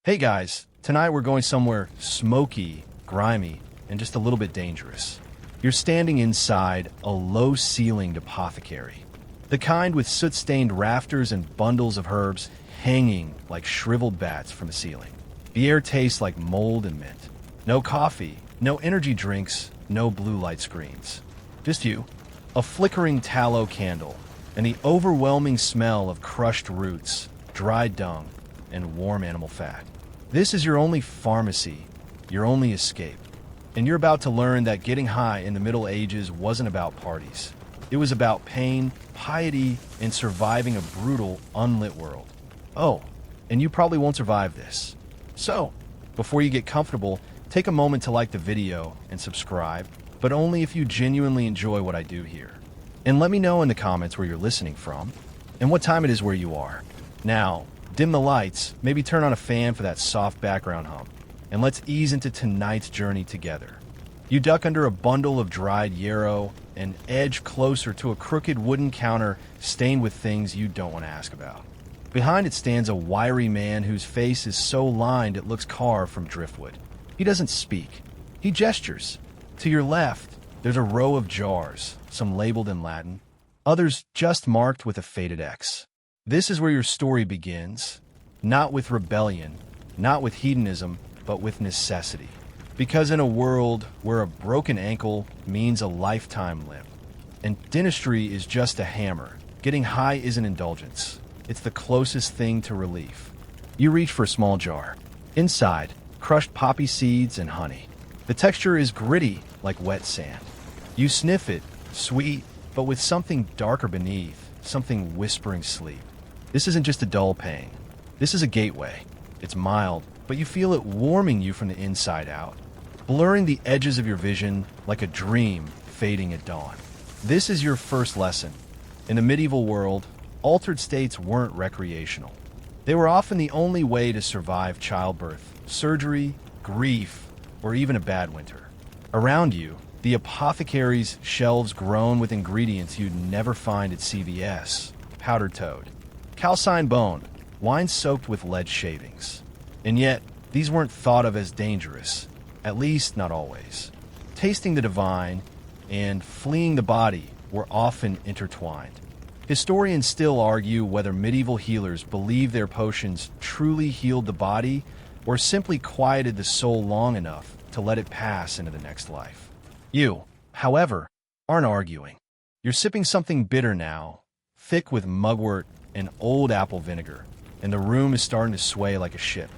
Hey guys, tonight we're going somewhere smoky, grimy, and just a little bit dangerous. You're standing inside a low-ceilinged apothecary. The kind with soot-stained rafters and bundles of herbs hanging like shriveled bats from the ceiling. The air tastes like mold and mint. No coffee, no energy drinks, no blue light screens. Just you, a flickering tallow candle, and the overwhelming smell of crushed roots, dried dung, and warm animal fat. This is your only pharmacy, your only escape. And you're about to learn that getting high in the Middle Ages wasn't about parties. It was about pain, piety, and surviving a brutal, unlit world. Oh, and you probably won't survive this. So, before you get comfortable, take a moment to like the video and subscribe, but only if you genuinely enjoy what I do here. And let me know in the comments where you're listening from, and what time it is where you are. Now, dim the lights, maybe turn on a fan for that soft background hum, and let's ease into tonight's journey together. You duck under a bundle of dried yarrow and edge closer to a crooked wooden counter stained with things you don't want to ask about. Behind it stands a wiry man whose face is so lined it looks carved from driftwood. He doesn't speak. He gestures. To your left, there's a row of jars, some labeled in Latin, others just marked with a faded X. This is where your story begins, not with rebellion, not with hedonism, but with necessity. Because in a world where a broken ankle means a lifetime limp, and dentistry is just a hammer, getting high isn't indulgence. It's the closest thing to relief. You reach for a small jar. Inside, crushed poppy seeds and honey. The texture is gritty like wet sand. You sniff it, sweet, but with something darker beneath, something whispering sleep. This isn't just a dull pain. This is a gateway. It's mild, but you feel it warming you from the inside out, blurring the edges of your vision like a dream fading at dawn. This is your first lesson. In the medieval world, altered states weren't recreational. They were often the only way to survive childbirth, surgery, grief, or even a bad winter. Around you, the apothecary's shelves groan with ingredients you'd never find at CVS. Powdered toad, calcined bone, wine soaked with lead shavings. And yet, these weren't thought of as dangerous, at least not always. Tasting the divine and fleeing the body were often intertwined. Historians still argue whether medieval healers believed their potions truly healed the body or simply quieted the soul long enough to let it pass into the next life. You, however, aren't arguing. You're sipping something bitter now, thick with mugwort and old apple vinegar, and the room is starting to sway like a ship.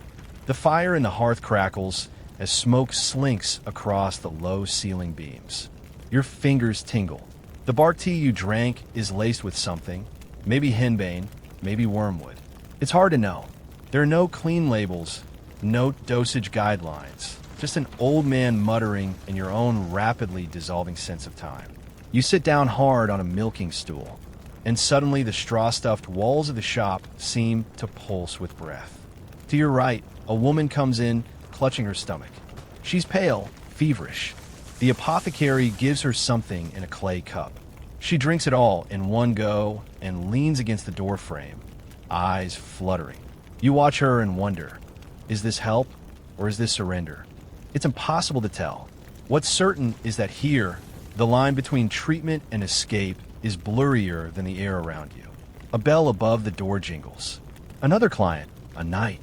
The fire in the hearth crackles as smoke slinks across the low ceiling beams. Your fingers tingle. The bark tea you drank is laced with something, maybe henbane, maybe wormwood. It's hard to know. There are no clean labels, no dosage guidelines, just an old man muttering in your own rapidly dissolving sense of time. You sit down hard on a milking stool, and suddenly the straw-stuffed walls of the shop seem to pulse with breath. To your right, a woman comes in, clutching her stomach. She's pale, feverish. The apothecary gives her something in a clay cup. She drinks it all in one go and leans against the door frame, eyes fluttering. You watch her and wonder, is this help or is this surrender? It's impossible to tell. What's certain is that here, the line between treatment and escape is blurrier than the air around you. A bell above the door jingles. Another client, a knight,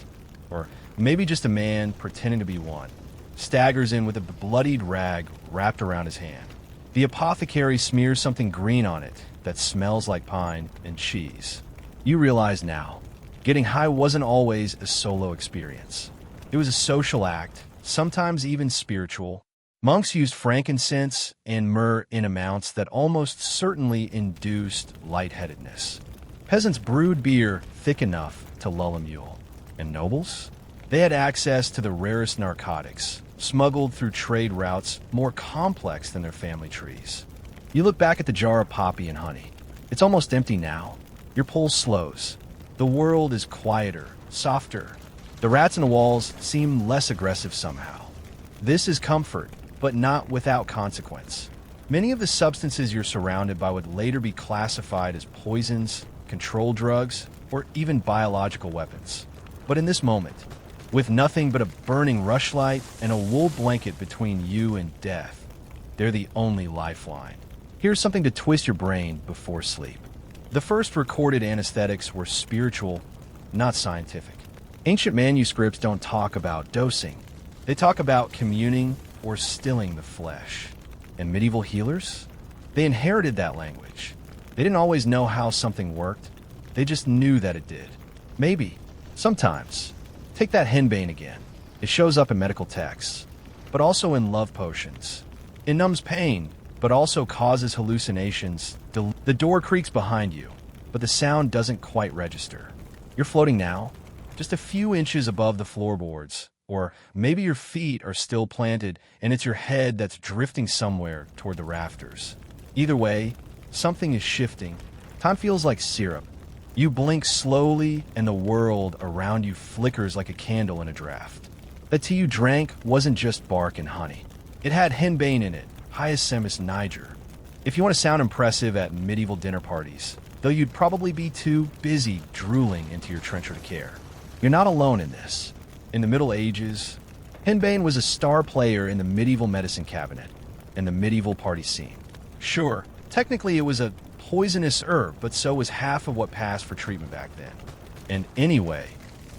or maybe just a man pretending to be one, staggers in with a bloodied rag wrapped around his hand. The apothecary smears something green on it that smells like pine and cheese. You realize now, getting high wasn't always a solo experience. It was a social act, sometimes even spiritual. Monks used frankincense and myrrh in amounts that almost certainly induced lightheadedness. Peasants brewed beer thick enough to lull a mule. And nobles? They had access to the rarest narcotics, smuggled through trade routes more complex than their family trees. You look back at the jar of poppy and honey. It's almost empty now. Your pulse slows. The world is quieter, softer. The rats in the walls seem less aggressive somehow. This is comfort, but not without consequence. Many of the substances you're surrounded by would later be classified as poisons, controlled drugs, or even biological weapons. But in this moment, with nothing but a burning rushlight and a wool blanket between you and death. They're the only lifeline. Here's something to twist your brain before sleep. The first recorded anesthetics were spiritual, not scientific. Ancient manuscripts don't talk about dosing. They talk about communing or stilling the flesh. And medieval healers? They inherited that language. They didn't always know how something worked. They just knew that it did. Maybe. Sometimes. Take that henbane again. It shows up in medical texts, but also in love potions. It numbs pain, but also causes hallucinations. The door creaks behind you, but the sound doesn't quite register. You're floating now, just a few inches above the floorboards, or maybe your feet are still planted and it's your head that's drifting somewhere toward the rafters. Either way, something is shifting. Time feels like syrup. You blink slowly and the world around you flickers like a candle in a draft. The tea you drank wasn't just bark and honey. It had henbane in it, Hyacinthus niger. If you want to sound impressive at medieval dinner parties, though you'd probably be too busy drooling into your trencher to care. You're not alone in this. In the Middle Ages, henbane was a star player in the medieval medicine cabinet and the medieval party scene. Sure, technically it was a poisonous herb, but so was half of what passed for treatment back then. And anyway,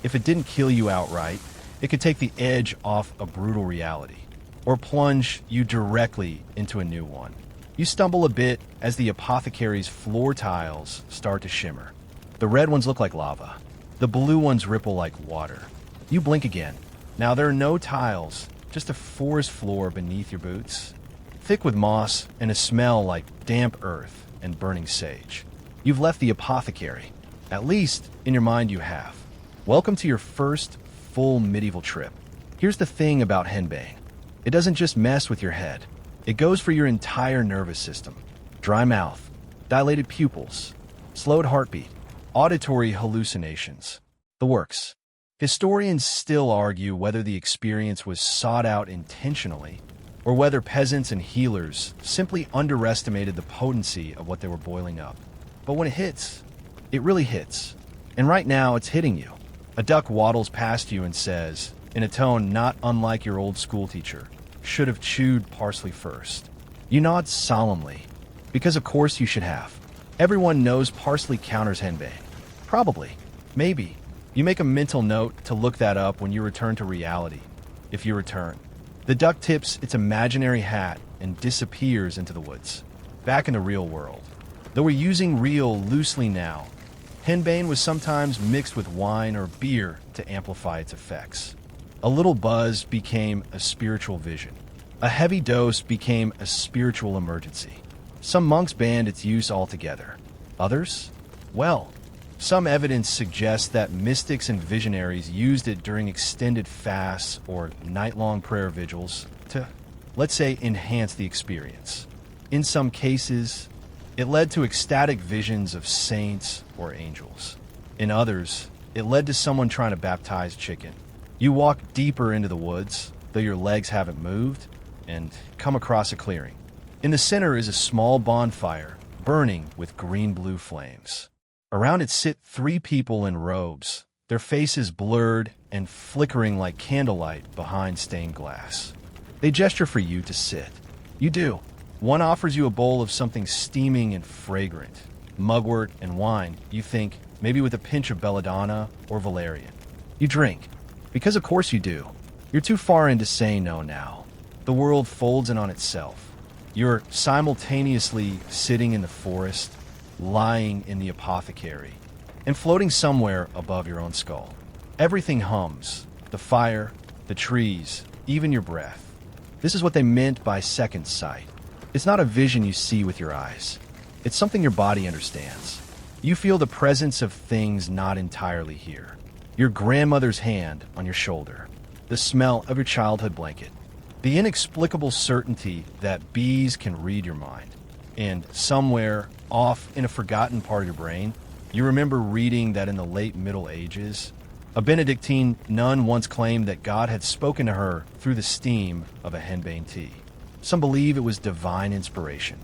if it didn't kill you outright, it could take the edge off a brutal reality, or plunge you directly into a new one. You stumble a bit as the apothecary's floor tiles start to shimmer. The red ones look like lava. The blue ones ripple like water. You blink again. Now there are no tiles, just a forest floor beneath your boots, thick with moss and a smell like damp earth and burning sage. You've left the apothecary. At least, in your mind you have. Welcome to your first full medieval trip. Here's the thing about henbane. It doesn't just mess with your head. It goes for your entire nervous system. Dry mouth, dilated pupils, slowed heartbeat, auditory hallucinations. The works. Historians still argue whether the experience was sought out intentionally or whether peasants and healers simply underestimated the potency of what they were boiling up. But when it hits, it really hits. And right now, it's hitting you. A duck waddles past you and says, in a tone not unlike your old school teacher, "Should have chewed parsley first." You nod solemnly, because of course you should have. Everyone knows parsley counters henbane. Probably. Maybe. You make a mental note to look that up when you return to reality, if you return. The duck tips its imaginary hat and disappears into the woods, back in the real world. Though we're using real loosely now, henbane was sometimes mixed with wine or beer to amplify its effects. A little buzz became a spiritual vision. A heavy dose became a spiritual emergency. Some monks banned its use altogether. Others? Well, some evidence suggests that mystics and visionaries used it during extended fasts or night-long prayer vigils to, let's say, enhance the experience. In some cases, it led to ecstatic visions of saints or angels. In others, it led to someone trying to baptize chicken. You walk deeper into the woods, though your legs haven't moved, and come across a clearing. In the center is a small bonfire, burning with green-blue flames. Around it sit 3 people in robes, their faces blurred and flickering like candlelight behind stained glass. They gesture for you to sit. You do. One offers you a bowl of something steaming and fragrant. Mugwort and wine, you think, maybe with a pinch of belladonna or valerian. You drink. Because of course you do. You're too far in to say no now. The world folds in on itself. You're simultaneously sitting in the forest, lying in the apothecary, and floating somewhere above your own skull. Everything hums. The fire, the trees, even your breath. This is what they meant by second sight. It's not a vision you see with your eyes. It's something your body understands. You feel the presence of things not entirely here. Your grandmother's hand on your shoulder. The smell of your childhood blanket. The inexplicable certainty that bees can read your mind. And somewhere, off in a forgotten part of your brain, you remember reading that in the late Middle Ages, a Benedictine nun once claimed that God had spoken to her through the steam of a henbane tea. Some believe it was divine inspiration.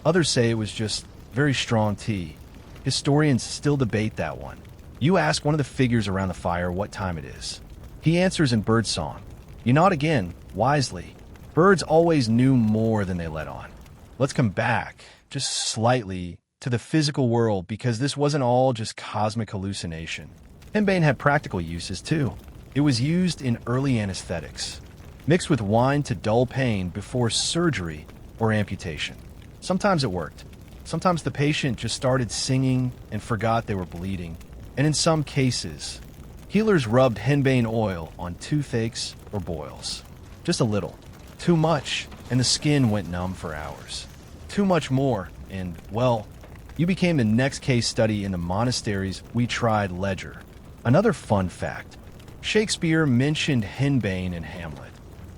Others say it was just very strong tea. Historians still debate that one. You ask one of the figures around the fire what time it is. He answers in birdsong. You nod again, wisely. Birds always knew more than they let on. Let's come back, just slightly, to the physical world because this wasn't all just cosmic hallucination. Henbane had practical uses too. It was used in early anesthetics, mixed with wine to dull pain before surgery or amputation. Sometimes it worked. Sometimes the patient just started singing and forgot they were bleeding. And in some cases, healers rubbed henbane oil on toothaches or boils. Just a little. Too much, and the skin went numb for hours. Too much more, and, well, you became the next case study in the monastery's We Tried ledger. Another fun fact. Shakespeare mentioned henbane in Hamlet.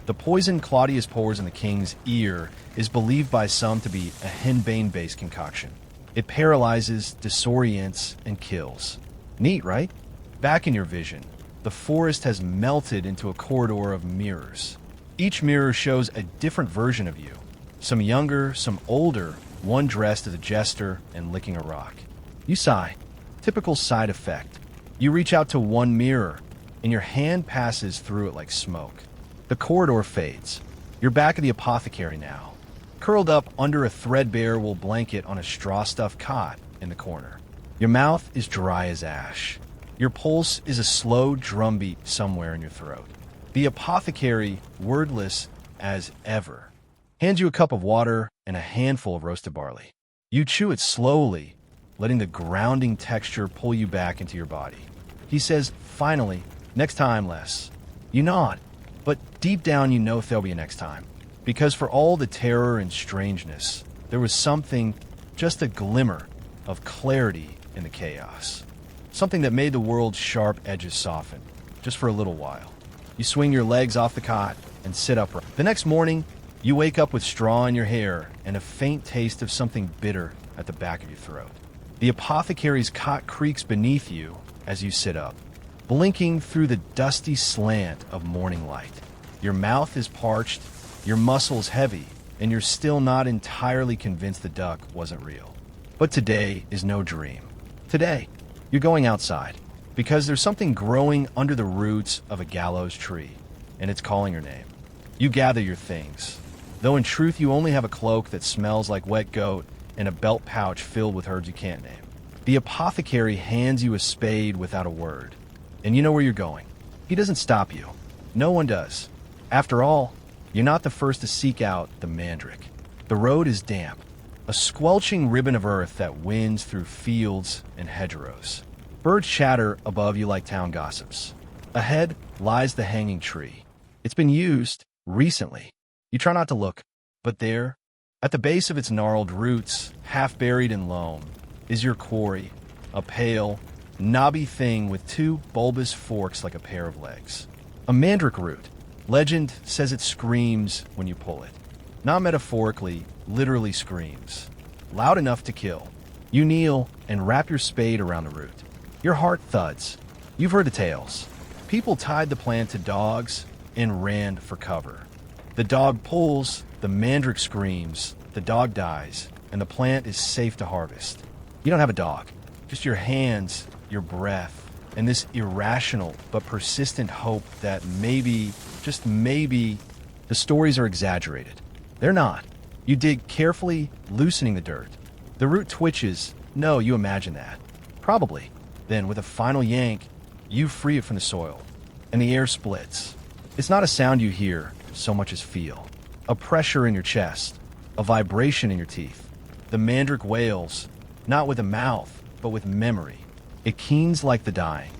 The poison Claudius pours in the king's ear is believed by some to be a henbane-based concoction. It paralyzes, disorients, and kills. Neat, right? Back in your vision, the forest has melted into a corridor of mirrors. Each mirror shows a different version of you. Some younger, some older, one dressed as a jester and licking a rock. You sigh. Typical side effect. You reach out to one mirror, and your hand passes through it like smoke. The corridor fades. You're back at the apothecary now, curled up under a threadbare wool blanket on a straw-stuffed cot in the corner. Your mouth is dry as ash. Your pulse is a slow drumbeat somewhere in your throat. The apothecary, wordless as ever, hands you a cup of water and a handful of roasted barley. You chew it slowly, letting the grounding texture pull you back into your body. He says, finally, next time, Les. You nod. But deep down you know there'll be a next time. Because for all the terror and strangeness, there was something, just a glimmer, of clarity in the chaos. Something that made the world's sharp edges soften, just for a little while. You swing your legs off the cot and sit upright. The next morning, you wake up with straw in your hair and a faint taste of something bitter at the back of your throat. The apothecary's cot creaks beneath you as you sit up, blinking through the dusty slant of morning light. Your mouth is parched, your muscles heavy, and you're still not entirely convinced the duck wasn't real. But today is no dream. Today, you're going outside, because there's something growing under the roots of a gallows tree, and it's calling your name. You gather your things, though in truth you only have a cloak that smells like wet goat and a belt pouch filled with herbs you can't name. The apothecary hands you a spade without a word. And you know where you're going. He doesn't stop you. No one does. After all, you're not the first to seek out the mandrake. The road is damp, a squelching ribbon of earth that winds through fields and hedgerows. Birds chatter above you like town gossips. Ahead lies the hanging tree. It's been used recently. You try not to look, but there, at the base of its gnarled roots, half buried in loam, is your quarry, a pale, knobby thing with two bulbous forks like a pair of legs. A mandrake root. Legend says it screams when you pull it. Not metaphorically, literally screams. Loud enough to kill. You kneel and wrap your spade around the root. Your heart thuds. You've heard the tales. People tied the plant to dogs and ran for cover. The dog pulls, the mandrake screams, the dog dies, and the plant is safe to harvest. You don't have a dog. Just your hands, your breath, and this irrational but persistent hope that maybe, just maybe, the stories are exaggerated. They're not. You dig carefully, loosening the dirt. The root twitches. No, you imagine that. Probably. Then, with a final yank, you free it from the soil, and the air splits. It's not a sound you hear so much as feel. A pressure in your chest, a vibration in your teeth. The mandrake wails, not with a mouth, but with memory. It keens like the dying,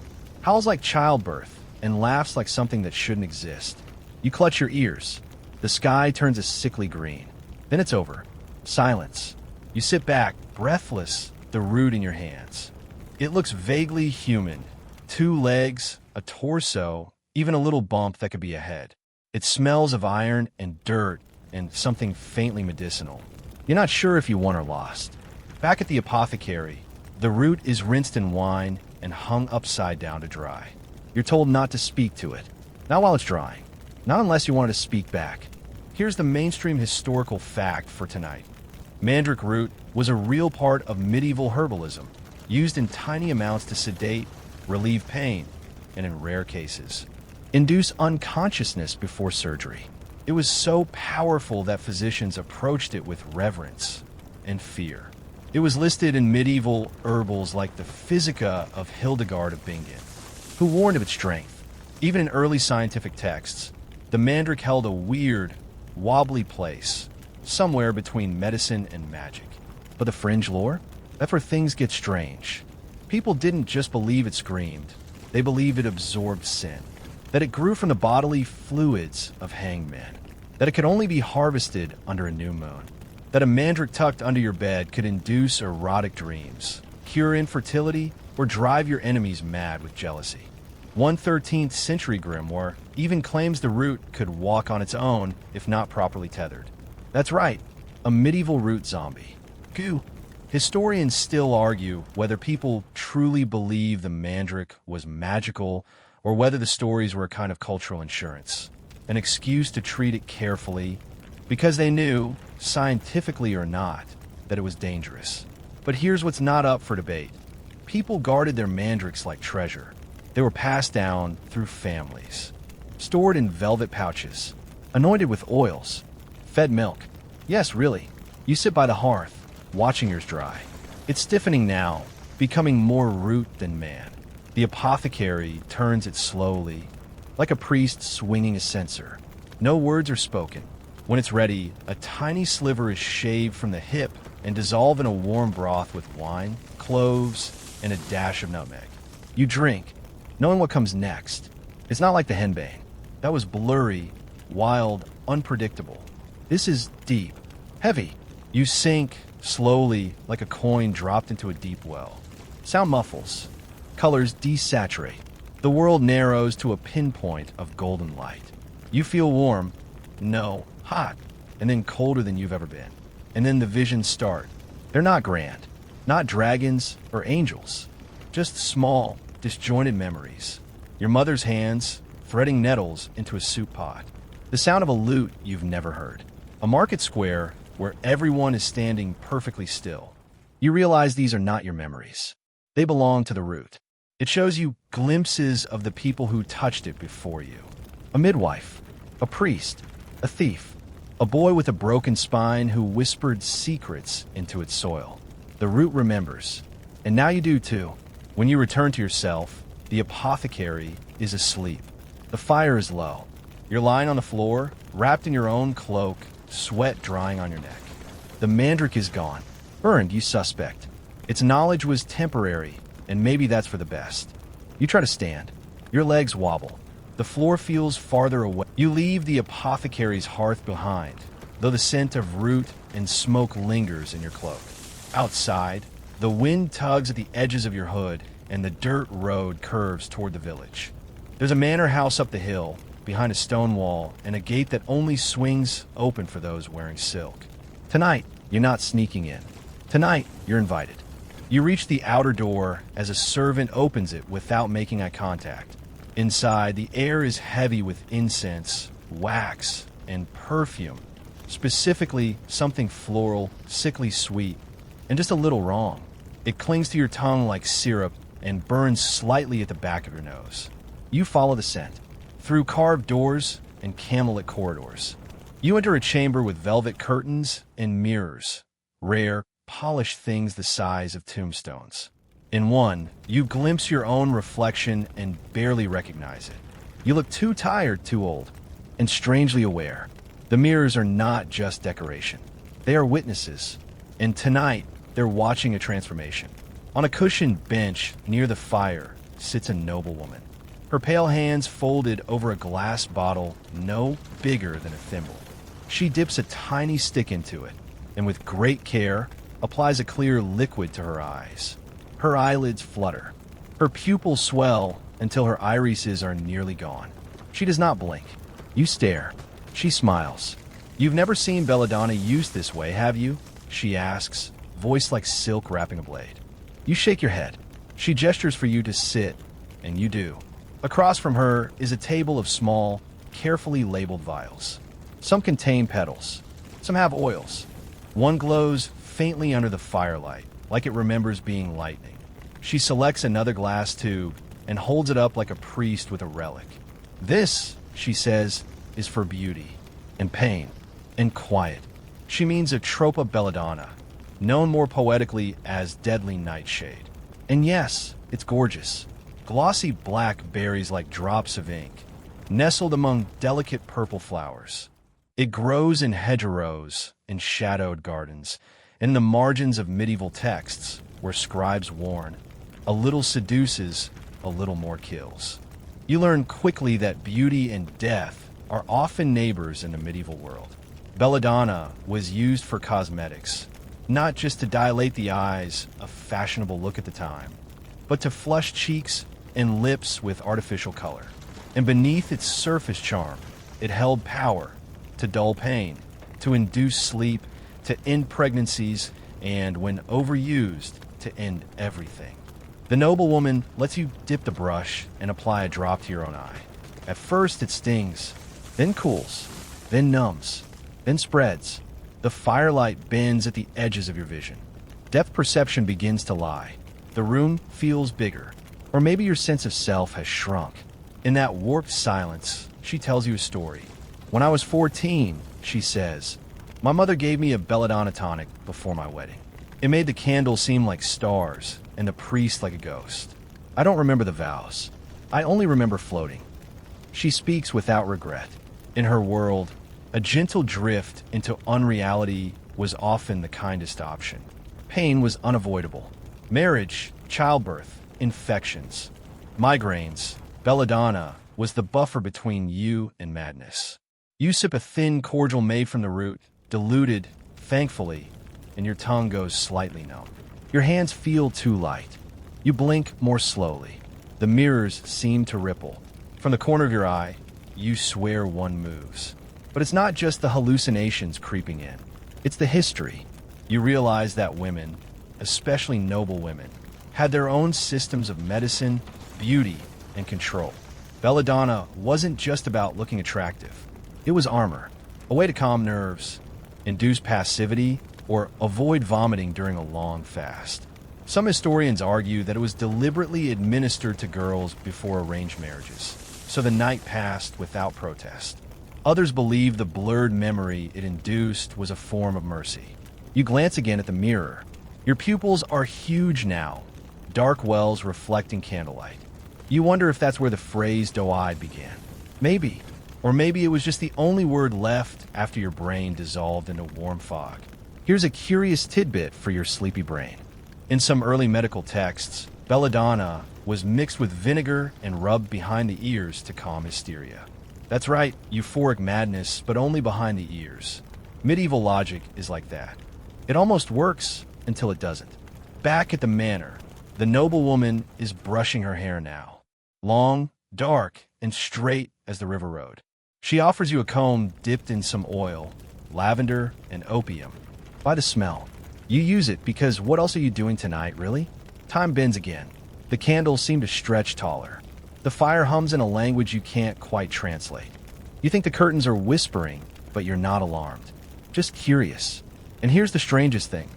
howls like childbirth, and laughs like something that shouldn't exist. You clutch your ears. The sky turns a sickly green. Then it's over. Silence. You sit back, breathless, the root in your hands. It looks vaguely human. 2 legs, a torso, even a little bump that could be a head. It smells of iron and dirt and something faintly medicinal. You're not sure if you won or lost. Back at the apothecary, the root is rinsed in wine and hung upside down to dry. You're told not to speak to it. Not while it's drying. Not unless you wanted to speak back. Here's the mainstream historical fact for tonight. Mandrake root was a real part of medieval herbalism, used in tiny amounts to sedate, relieve pain, and in rare cases, induce unconsciousness before surgery. It was so powerful that physicians approached it with reverence and fear. It was listed in medieval herbals like the Physica of Hildegard of Bingen, who warned of its strength. Even in early scientific texts, the mandrake held a weird, wobbly place, somewhere between medicine and magic. But the fringe lore? That's where things get strange. People didn't just believe it screamed, they believed it absorbed sin, that it grew from the bodily fluids of hanged men, that it could only be harvested under a new moon, that a mandrake tucked under your bed could induce erotic dreams, cure infertility, or drive your enemies mad with jealousy. One 13th century grimoire even claims the root could walk on its own if not properly tethered. That's right, a medieval root zombie. Goo. Historians still argue whether people truly believe the mandrake was magical or whether the stories were a kind of cultural insurance, an excuse to treat it carefully because they knew, scientifically or not, that it was dangerous. But here's what's not up for debate. People guarded their mandrakes like treasure. They were passed down through families, stored in velvet pouches, anointed with oils, fed milk. Yes, really. You sit by the hearth, watching yours dry. It's stiffening now, becoming more root than man. The apothecary turns it slowly, like a priest swinging a censer. No words are spoken. When it's ready, a tiny sliver is shaved from the hip and dissolved in a warm broth with wine, cloves, and a dash of nutmeg. You drink, knowing what comes next. It's not like the henbane. That was blurry, wild, unpredictable. This is deep, heavy. You sink slowly like a coin dropped into a deep well. Sound muffles. Colors desaturate. The world narrows to a pinpoint of golden light. You feel warm. No, hot. And then colder than you've ever been. And then the visions start. They're not grand. Not dragons or angels. Just small, disjointed memories. Your mother's hands threading nettles into a soup pot. The sound of a lute you've never heard. A market square where everyone is standing perfectly still. You realize these are not your memories. They belong to the root. It shows you glimpses of the people who touched it before you. A midwife, a priest, a thief, a boy with a broken spine who whispered secrets into its soil. The root remembers, and now you do too. When you return to yourself, the apothecary is asleep. The fire is low. You're lying on the floor, wrapped in your own cloak, sweat drying on your neck. The mandrake is gone. Burned, you suspect. Its knowledge was temporary, and maybe that's for the best. You try to stand. Your legs wobble. The floor feels farther away. You leave the apothecary's hearth behind, though the scent of root and smoke lingers in your cloak. Outside, the wind tugs at the edges of your hood, and the dirt road curves toward the village. There's a manor house up the hill, behind a stone wall, and a gate that only swings open for those wearing silk. Tonight, you're not sneaking in. Tonight, you're invited. You reach the outer door as a servant opens it without making eye contact. Inside, the air is heavy with incense, wax, and perfume. Specifically, something floral, sickly sweet, and just a little wrong. It clings to your tongue like syrup and burns slightly at the back of your nose. You follow the scent, through carved doors and camellit corridors. You enter a chamber with velvet curtains and mirrors, rare, polished things the size of tombstones. In one, you glimpse your own reflection and barely recognize it. You look too tired, too old, and strangely aware. The mirrors are not just decoration. They are witnesses, and tonight, they're watching a transformation. On a cushioned bench near the fire sits a noble woman. Her pale hands folded over a glass bottle no bigger than a thimble. She dips a tiny stick into it, and with great care, applies a clear liquid to her eyes. Her eyelids flutter. Her pupils swell until her irises are nearly gone. She does not blink. You stare. She smiles. You've never seen belladonna used this way, have you? She asks, voice like silk wrapping a blade. You shake your head. She gestures for you to sit, and you do. Across from her is a table of small, carefully labeled vials. Some contain petals. Some have oils. One glows faintly under the firelight, like it remembers being lightning. She selects another glass tube and holds it up like a priest with a relic. This, she says, is for beauty and pain and quiet. She means a tropa belladonna, known more poetically as deadly nightshade. And yes, it's gorgeous. Glossy black berries like drops of ink, nestled among delicate purple flowers. It grows in hedgerows and shadowed gardens, in the margins of medieval texts where scribes warn, a little seduces, a little more kills. You learn quickly that beauty and death are often neighbors in the medieval world. Belladonna was used for cosmetics, not just to dilate the eyes, a fashionable look at the time, but to flush cheeks and lips with artificial color. And beneath its surface charm, it held power to dull pain, to induce sleep, to end pregnancies, and when overused, to end everything. The noblewoman lets you dip the brush and apply a drop to your own eye. At first it stings, then cools, then numbs, then spreads. The firelight bends at the edges of your vision. Depth perception begins to lie. The room feels bigger, or maybe your sense of self has shrunk. In that warped silence, she tells you a story. When I was 14, she says, my mother gave me a belladonna tonic before my wedding. It made the candles seem like stars and the priest like a ghost. I don't remember the vows. I only remember floating. She speaks without regret. In her world, a gentle drift into unreality was often the kindest option. Pain was unavoidable. Marriage, childbirth, infections, migraines, belladonna was the buffer between you and madness. You sip a thin cordial made from the root, diluted, thankfully, and your tongue goes slightly numb. Your hands feel too light. You blink more slowly. The mirrors seem to ripple. From the corner of your eye, you swear one moves. But it's not just the hallucinations creeping in. It's the history. You realize that women, especially noble women, had their own systems of medicine, beauty, and control. Belladonna wasn't just about looking attractive. It was armor, a way to calm nerves, induce passivity, or avoid vomiting during a long fast. Some historians argue that it was deliberately administered to girls before arranged marriages, so the night passed without protest. Others believe the blurred memory it induced was a form of mercy. You glance again at the mirror. Your pupils are huge now, dark wells reflecting candlelight. You wonder if that's where the phrase doe-eyed began. Maybe. Or maybe it was just the only word left after your brain dissolved into warm fog. Here's a curious tidbit for your sleepy brain. In some early medical texts, belladonna was mixed with vinegar and rubbed behind the ears to calm hysteria. That's right, euphoric madness, but only behind the ears. Medieval logic is like that. It almost works until it doesn't. Back at the manor, the noblewoman is brushing her hair now. Long, dark, and straight as the river road. She offers you a comb dipped in some oil, lavender, and opium. By the smell. You use it because what else are you doing tonight, really? Time bends again. The candles seem to stretch taller. The fire hums in a language you can't quite translate. You think the curtains are whispering, but you're not alarmed. Just curious. And here's the strangest thing.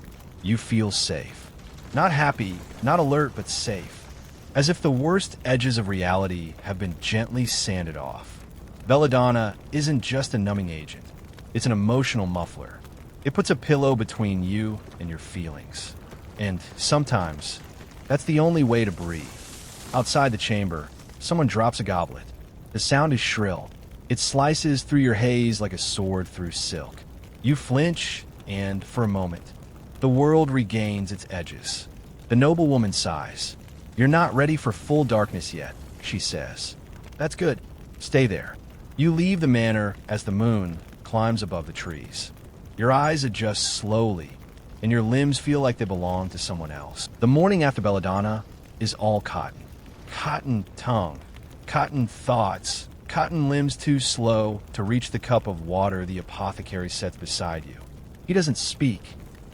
You feel safe. Not happy, not alert, but safe. As if the worst edges of reality have been gently sanded off. Belladonna isn't just a numbing agent. It's an emotional muffler. It puts a pillow between you and your feelings. And sometimes, that's the only way to breathe. Outside the chamber, someone drops a goblet. The sound is shrill. It slices through your haze like a sword through silk. You flinch, and for a moment, the world regains its edges. The noblewoman sighs. You're not ready for full darkness yet, she says. That's good. Stay there. You leave the manor as the moon climbs above the trees. Your eyes adjust slowly, and your limbs feel like they belong to someone else. The morning after belladonna is all cotton. Cotton tongue, cotton thoughts, cotton limbs too slow to reach the cup of water the apothecary sets beside you. He doesn't speak,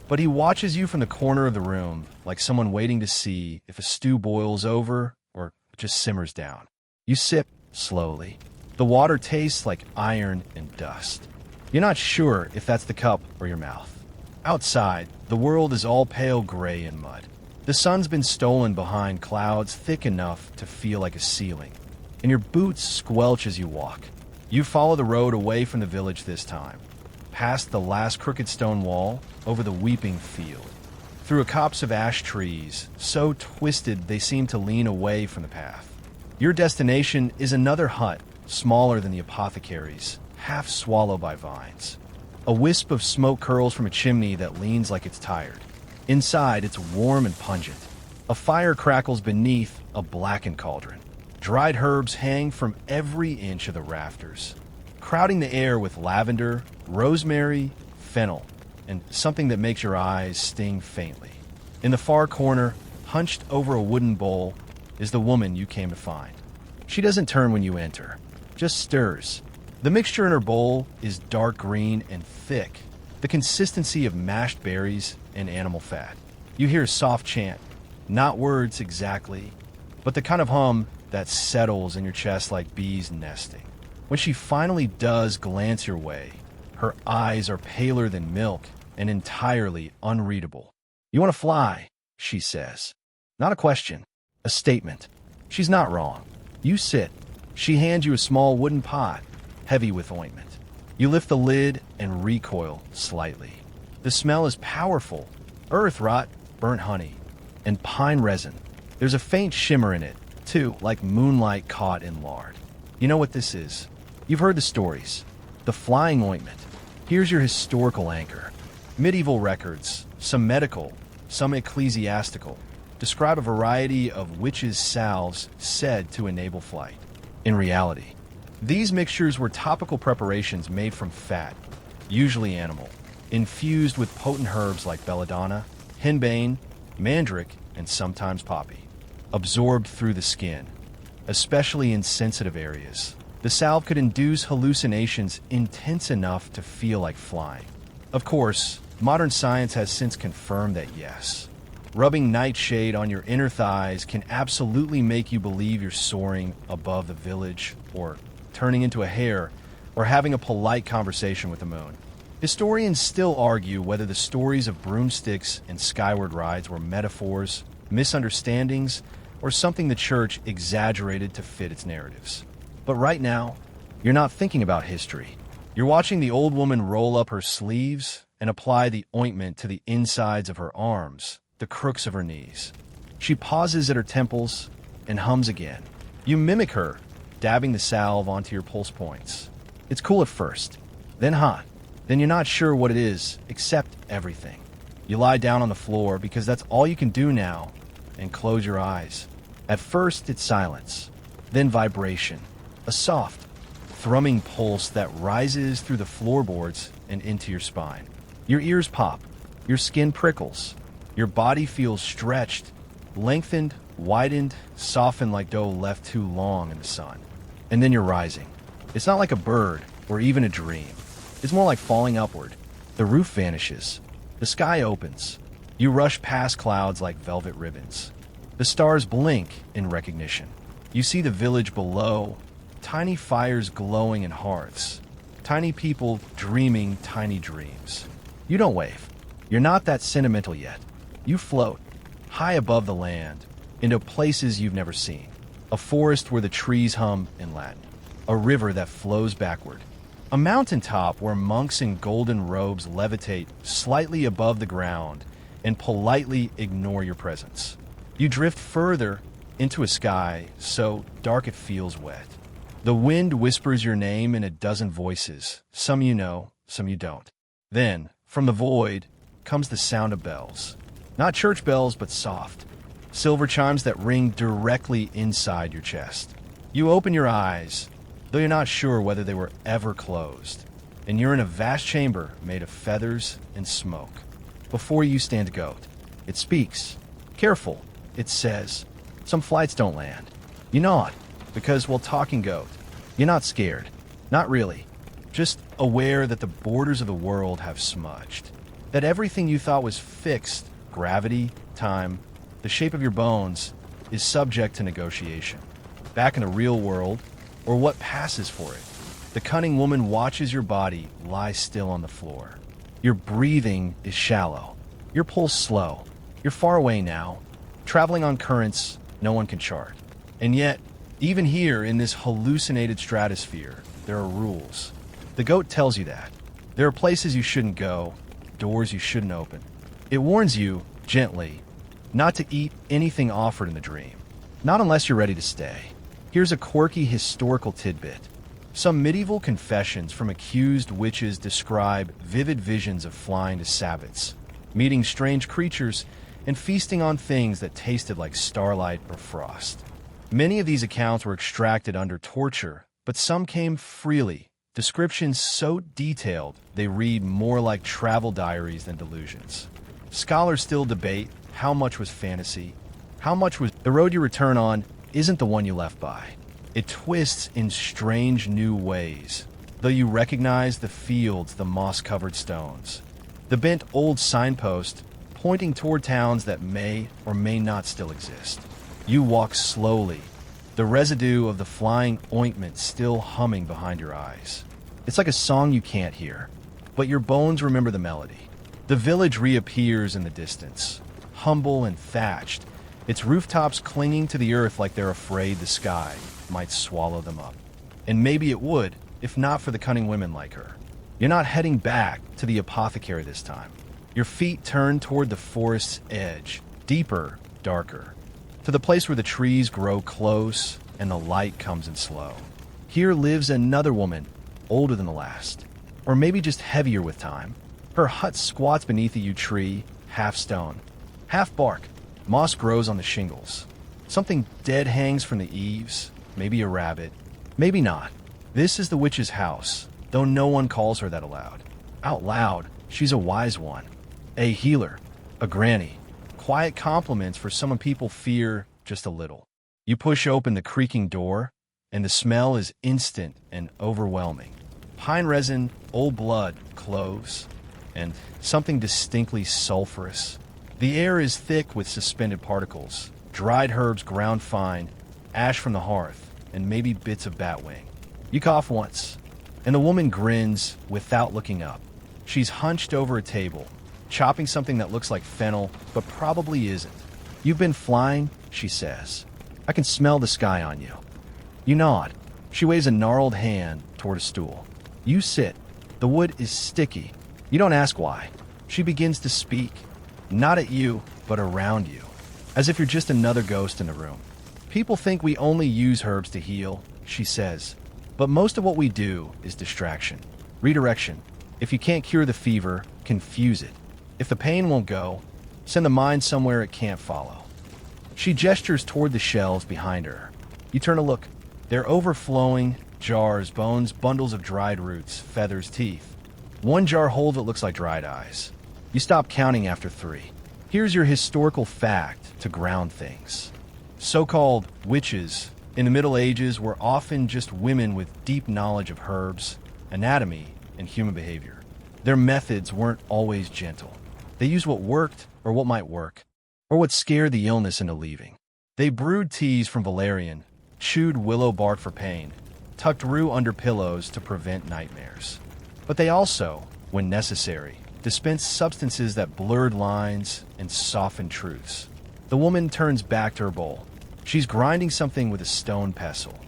but he watches you from the corner of the room like someone waiting to see if a stew boils over or just simmers down. You sip slowly. The water tastes like iron and dust. You're not sure if that's the cup or your mouth. Outside, the world is all pale gray and mud. The sun's been stolen behind clouds thick enough to feel like a ceiling. and your boots squelch as you walk. You follow the road away from the village this time, past the last crooked stone wall, over the weeping field, through a copse of ash trees, so twisted they seem to lean away from the path. Your destination is another hut, smaller than the apothecary's, half swallowed by vines. A wisp of smoke curls from a chimney that leans like it's tired. Inside, it's warm and pungent. A fire crackles beneath a blackened cauldron. Dried herbs hang from every inch of the rafters, crowding the air with lavender, rosemary, fennel, and something that makes your eyes sting faintly. In the far corner, hunched over a wooden bowl, is the woman you came to find. She doesn't turn when you enter, just stirs. The mixture in her bowl is dark green and thick, the consistency of mashed berries and animal fat. You hear a soft chant, not words exactly, but the kind of hum that settles in your chest like bees nesting. When she finally does glance your way, her eyes are paler than milk and entirely unreadable. "You want to fly," she says. Not a question, a statement. She's not wrong. You sit. She hands you a small wooden pot, heavy with ointment. You lift the lid and recoil slightly. The smell is powerful. Earth rot, burnt honey, and pine resin. There's a faint shimmer in it, too, like moonlight caught in lard. You know what this is. You've heard the stories. The flying ointment. Here's your historical anchor. Medieval records, some medical, some ecclesiastical, describe a variety of witches' salves said to enable flight. In reality, these mixtures were topical preparations made from fat, usually animal, infused with potent herbs like belladonna, henbane, mandrake, and sometimes poppy. Absorbed through the skin, especially in sensitive areas. The salve could induce hallucinations intense enough to feel like flying. Of course, modern science has since confirmed that yes, rubbing nightshade on your inner thighs can absolutely make you believe you're soaring above the village, or turning into a hare, or having a polite conversation with the moon. Historians still argue whether the stories of broomsticks and skyward rides were metaphors, misunderstandings, or something the church exaggerated to fit its narratives. But right now, you're not thinking about history. You're watching the old woman roll up her sleeves and apply the ointment to the insides of her arms, the crooks of her knees. She pauses at her temples and hums again. You mimic her, dabbing the salve onto your pulse points. It's cool at first, then hot, then you're not sure what it is, except everything. You lie down on the floor because that's all you can do now, and close your eyes. At first, it's silence, then vibration, a soft, thrumming pulse that rises through the floorboards and into your spine. Your ears pop, your skin prickles, your body feels stretched, lengthened, widened, softened like dough left too long in the sun. And then you're rising. It's not like a bird or even a dream. It's more like falling upward. The roof vanishes. The sky opens. You rush past clouds like velvet ribbons. The stars blink in recognition. You see the village below, tiny fires glowing in hearths, tiny people dreaming tiny dreams. You don't wave. You're not that sentimental yet. You float, high above the land, into places you've never seen. A forest where the trees hum in Latin. A river that flows backward. A mountaintop where monks in golden robes levitate slightly above the ground and politely ignore your presence. You drift further into a sky so dark it feels wet. The wind whispers your name in a dozen voices, some you know, some you don't. Then, from the void, comes the sound of bells. Not church bells, but soft, silver chimes that ring directly inside your chest. You open your eyes, though you're not sure whether they were ever closed, and you're in a vast chamber made of feathers and smoke. Before you stand a goat. It speaks. Careful, it says. Some flights don't land. You nod, because while talking goat, you're not scared. Not really. Just aware that the borders of the world have smudged. That everything you thought was fixed, gravity, time, the shape of your bones, is subject to negotiation. Back in the real world, or what passes for it, the cunning woman watches your body lie still on the floor. Your breathing is shallow. Your pulse slow. You're far away now, traveling on currents no one can chart. And yet, Even here in this hallucinated stratosphere, there are rules. The goat tells you that. There are places you shouldn't go, doors you shouldn't open. It warns you, gently, not to eat anything offered in the dream. Not unless you're ready to stay. Here's a quirky historical tidbit. Some medieval confessions from accused witches describe vivid visions of flying to sabbats, meeting strange creatures, and feasting on things that tasted like starlight or frost. Many of these accounts were extracted under torture, but some came freely, descriptions so detailed they read more like travel diaries than delusions. Scholars still debate how much was fantasy, how much was the road you return on isn't the one you left by. It twists in strange new ways, though you recognize the fields, the moss-covered stones, the bent old signpost pointing toward towns that may or may not still exist. You walk slowly, the residue of the flying ointment still humming behind your eyes. It's like a song you can't hear, but your bones remember the melody. The village reappears in the distance, humble and thatched, its rooftops clinging to the earth like they're afraid the sky might swallow them up. And maybe it would, if not for the cunning women like her. You're not heading back to the apothecary this time. Your feet turn toward the forest's edge, deeper, darker, to the place where the trees grow close and the light comes in slow. Here lives another woman, older than the last, or maybe just heavier with time. Her hut squats beneath a yew tree, half stone, half bark. Moss grows on the shingles. Something dead hangs from the eaves, maybe a rabbit, maybe not. This is the witch's house, though no one calls her that aloud. Out loud, she's a wise one, a healer, a granny. Quiet compliments for someone people fear just a little. You push open the creaking door, and the smell is instant and overwhelming. Pine resin, old blood, cloves, and something distinctly sulfurous. The air is thick with suspended particles, dried herbs ground fine, ash from the hearth, and maybe bits of batwing. You cough once, and the woman grins without looking up. She's hunched over a table, chopping something that looks like fennel, but probably isn't. You've been flying, she says. I can smell the sky on you. You nod. She waves a gnarled hand toward a stool. You sit. The wood is sticky. You don't ask why. She begins to speak, not at you, but around you, as if you're just another ghost in the room. People think we only use herbs to heal, she says, but most of what we do is distraction, redirection. If you can't cure the fever, confuse it. If the pain won't go, send the mind somewhere it can't follow. She gestures toward the shelves behind her. You turn to look. They're overflowing, jars, bones, bundles of dried roots, feathers, teeth. One jar holds what looks like dried eyes. You stop counting after 3. Here's your historical fact to ground things. So-called witches in the Middle Ages were often just women with deep knowledge of herbs, anatomy, and human behavior. Their methods weren't always gentle. They used what worked or what might work, or what scared the illness into leaving. They brewed teas from valerian, chewed willow bark for pain, tucked rue under pillows to prevent nightmares. But they also, when necessary, dispensed substances that blurred lines and softened truths. The woman turns back to her bowl. She's grinding something with a stone pestle,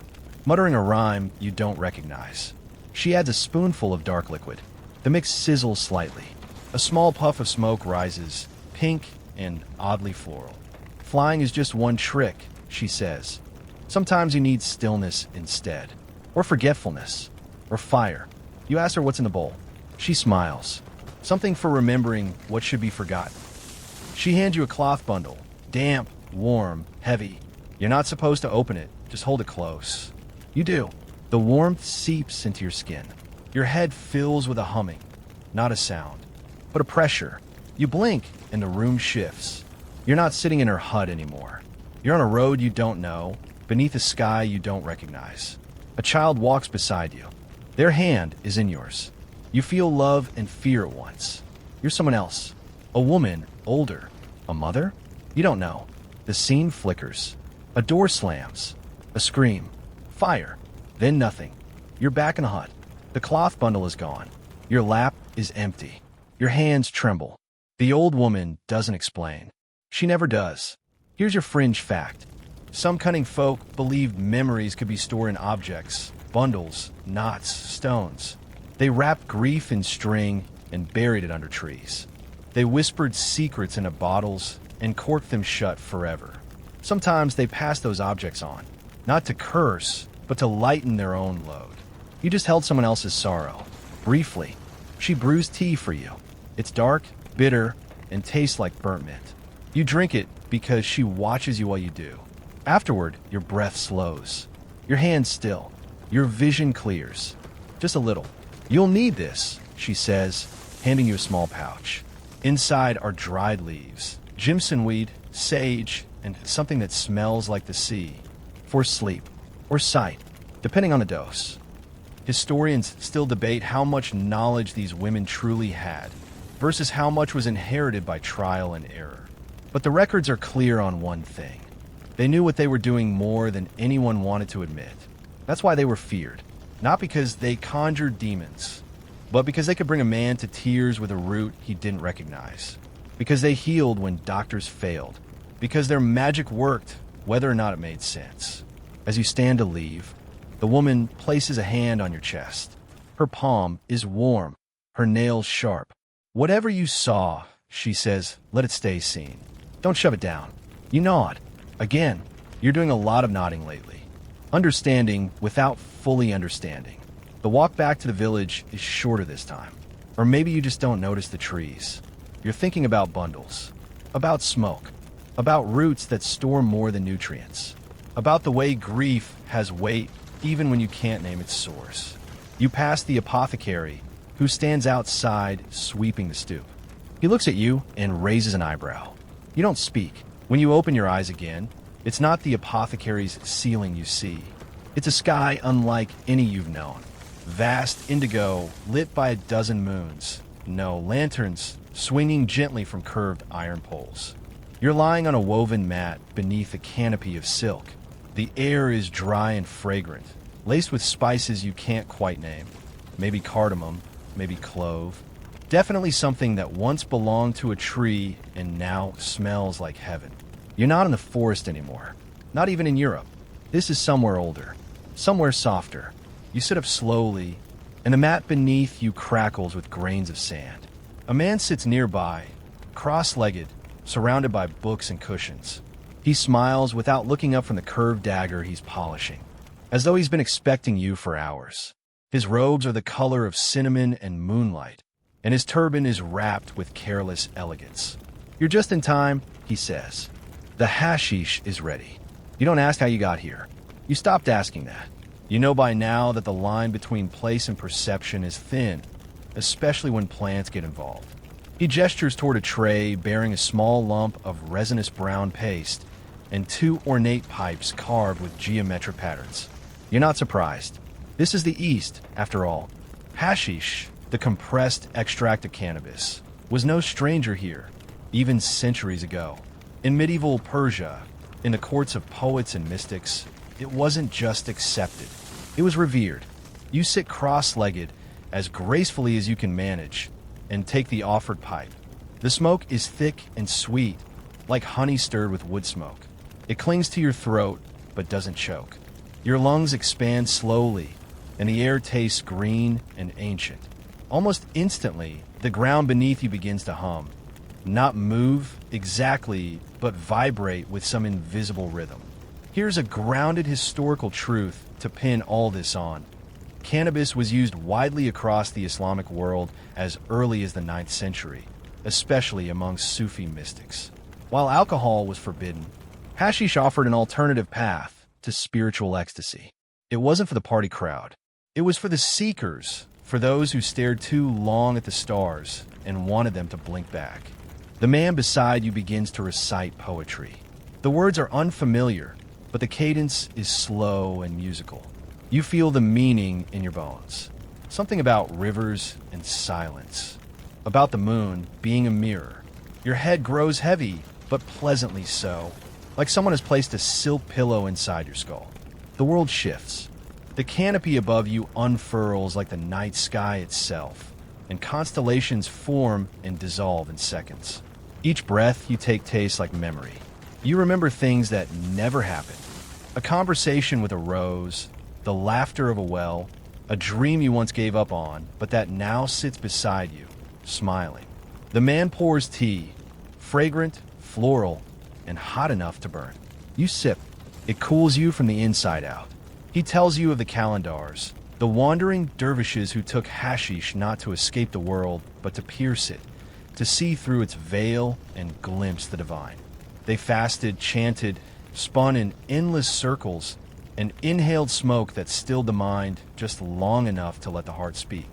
muttering a rhyme you don't recognize. She adds a spoonful of dark liquid. The mix sizzles slightly. A small puff of smoke rises, pink and oddly floral. Flying is just one trick, she says. Sometimes you need stillness instead, or forgetfulness, or fire. You ask her what's in the bowl. She smiles. Something for remembering what should be forgotten. She hands you a cloth bundle, damp, warm, heavy. You're not supposed to open it, just hold it close. You do. The warmth seeps into your skin. Your head fills with a humming, not a sound, but a pressure. You blink and the room shifts. You're not sitting in her hut anymore. You're on a road you don't know, beneath a sky you don't recognize. A child walks beside you. Their hand is in yours. You feel love and fear at once. You're someone else. A woman, older. A mother? You don't know. The scene flickers. A door slams. A scream. Fire. Then nothing. You're back in the hut. The cloth bundle is gone. Your lap is empty. Your hands tremble. The old woman doesn't explain. She never does. Here's your fringe fact. Some cunning folk believed memories could be stored in objects, bundles, knots, stones. They wrapped grief in string and buried it under trees. They whispered secrets into bottles and corked them shut forever. Sometimes they passed those objects on, not to curse, but to lighten their own load. You just held someone else's sorrow. Briefly, she brews tea for you. It's dark, bitter, and tastes like burnt mint. You drink it because she watches you while you do. Afterward, your breath slows. Your hands still. Your vision clears. Just a little. You'll need this, she says, handing you a small pouch. Inside are dried leaves, jimson weed, sage, and something that smells like the sea. For sleep, or sight, depending on the dose. Historians still debate how much knowledge these women truly had, versus how much was inherited by trial and error. But the records are clear on one thing. They knew what they were doing more than anyone wanted to admit. That's why they were feared. Not because they conjured demons, but because they could bring a man to tears with a root he didn't recognize. Because they healed when doctors failed. Because their magic worked, whether or not it made sense. As you stand to leave, the woman places a hand on your chest. Her palm is warm, her nails sharp. Whatever you saw, she says, let it stay seen. Don't shove it down. You nod. Again, you're doing a lot of nodding lately. Understanding without fully understanding. The walk back to the village is shorter this time. Or maybe you just don't notice the trees. You're thinking about bundles. About smoke. About roots that store more than nutrients. About the way grief has weight even when you can't name its source. You pass the apothecary, who stands outside sweeping the stoop. He looks at you and raises an eyebrow. You don't speak. When you open your eyes again, it's not the apothecary's ceiling you see. It's a sky unlike any you've known. Vast indigo, lit by a dozen moons. No lanterns, swinging gently from curved iron poles. You're lying on a woven mat beneath a canopy of silk. The air is dry and fragrant, laced with spices you can't quite name. Maybe cardamom, maybe clove. Definitely something that once belonged to a tree and now smells like heaven. You're not in the forest anymore. Not even in Europe. This is somewhere older. Somewhere softer. You sit up slowly, and the mat beneath you crackles with grains of sand. A man sits nearby, cross-legged, surrounded by books and cushions. He smiles without looking up from the curved dagger he's polishing, as though he's been expecting you for hours. His robes are the color of cinnamon and moonlight, and his turban is wrapped with careless elegance. You're just in time, he says. The hashish is ready. You don't ask how you got here. You stopped asking that. You know by now that the line between place and perception is thin, especially when plants get involved. He gestures toward a tray bearing a small lump of resinous brown paste and 2 ornate pipes carved with geometric patterns. You're not surprised. This is the East, after all. Hashish, the compressed extract of cannabis, was no stranger here, even centuries ago. In medieval Persia, in the courts of poets and mystics, it wasn't just accepted. It was revered. You sit cross-legged, as gracefully as you can manage, and take the offered pipe. The smoke is thick and sweet, like honey stirred with wood smoke. It clings to your throat, but doesn't choke. Your lungs expand slowly, and the air tastes green and ancient. Almost instantly, the ground beneath you begins to hum. Not move exactly, but vibrate with some invisible rhythm. Here's a grounded historical truth to pin all this on. Cannabis was used widely across the Islamic world as early as the 9th century, especially among Sufi mystics. While alcohol was forbidden, hashish offered an alternative path to spiritual ecstasy. It wasn't for the party crowd. It was for the seekers, for those who stared too long at the stars and wanted them to blink back. The man beside you begins to recite poetry. The words are unfamiliar, but the cadence is slow and musical. You feel the meaning in your bones. Something about rivers and silence. About the moon being a mirror. Your head grows heavy, but pleasantly so, like someone has placed a silk pillow inside your skull. The world shifts. The canopy above you unfurls like the night sky itself, and constellations form and dissolve in seconds. Each breath you take tastes like memory. You remember things that never happened. A conversation with a rose, the laughter of a well, a dream you once gave up on, but that now sits beside you, smiling. The man pours tea, fragrant, floral, and hot enough to burn. You sip. It cools you from the inside out. He tells you of the calendars, the wandering dervishes who took hashish not to escape the world, but to pierce it, to see through its veil and glimpse the divine. They fasted, chanted, spun in endless circles, and inhaled smoke that stilled the mind just long enough to let the heart speak.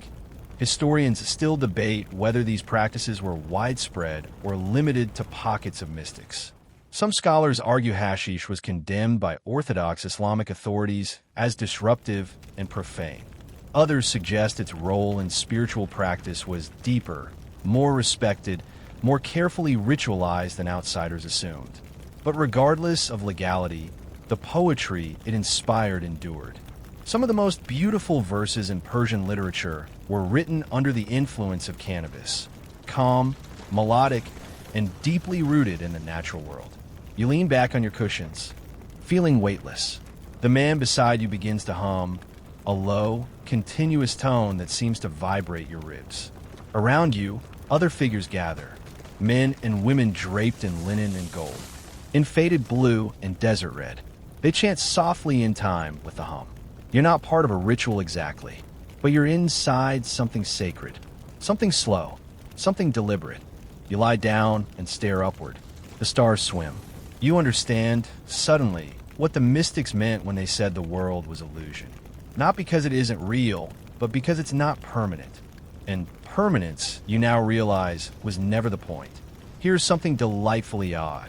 Historians still debate whether these practices were widespread or limited to pockets of mystics. Some scholars argue hashish was condemned by Orthodox Islamic authorities as disruptive and profane. Others suggest its role in spiritual practice was deeper, more respected, more carefully ritualized than outsiders assumed. But regardless of legality, the poetry it inspired endured. Some of the most beautiful verses in Persian literature were written under the influence of cannabis, calm, melodic, and deeply rooted in the natural world. You lean back on your cushions, feeling weightless. The man beside you begins to hum, a low, continuous tone that seems to vibrate your ribs. Around you, other figures gather, men and women draped in linen and gold, in faded blue and desert red. They chant softly in time with the hum. You're not part of a ritual exactly, but you're inside something sacred, something slow, something deliberate. You lie down and stare upward. The stars swim. You understand, suddenly, what the mystics meant when they said the world was illusion. Not because it isn't real, but because it's not permanent. And permanence, you now realize, was never the point. Here's something delightfully odd.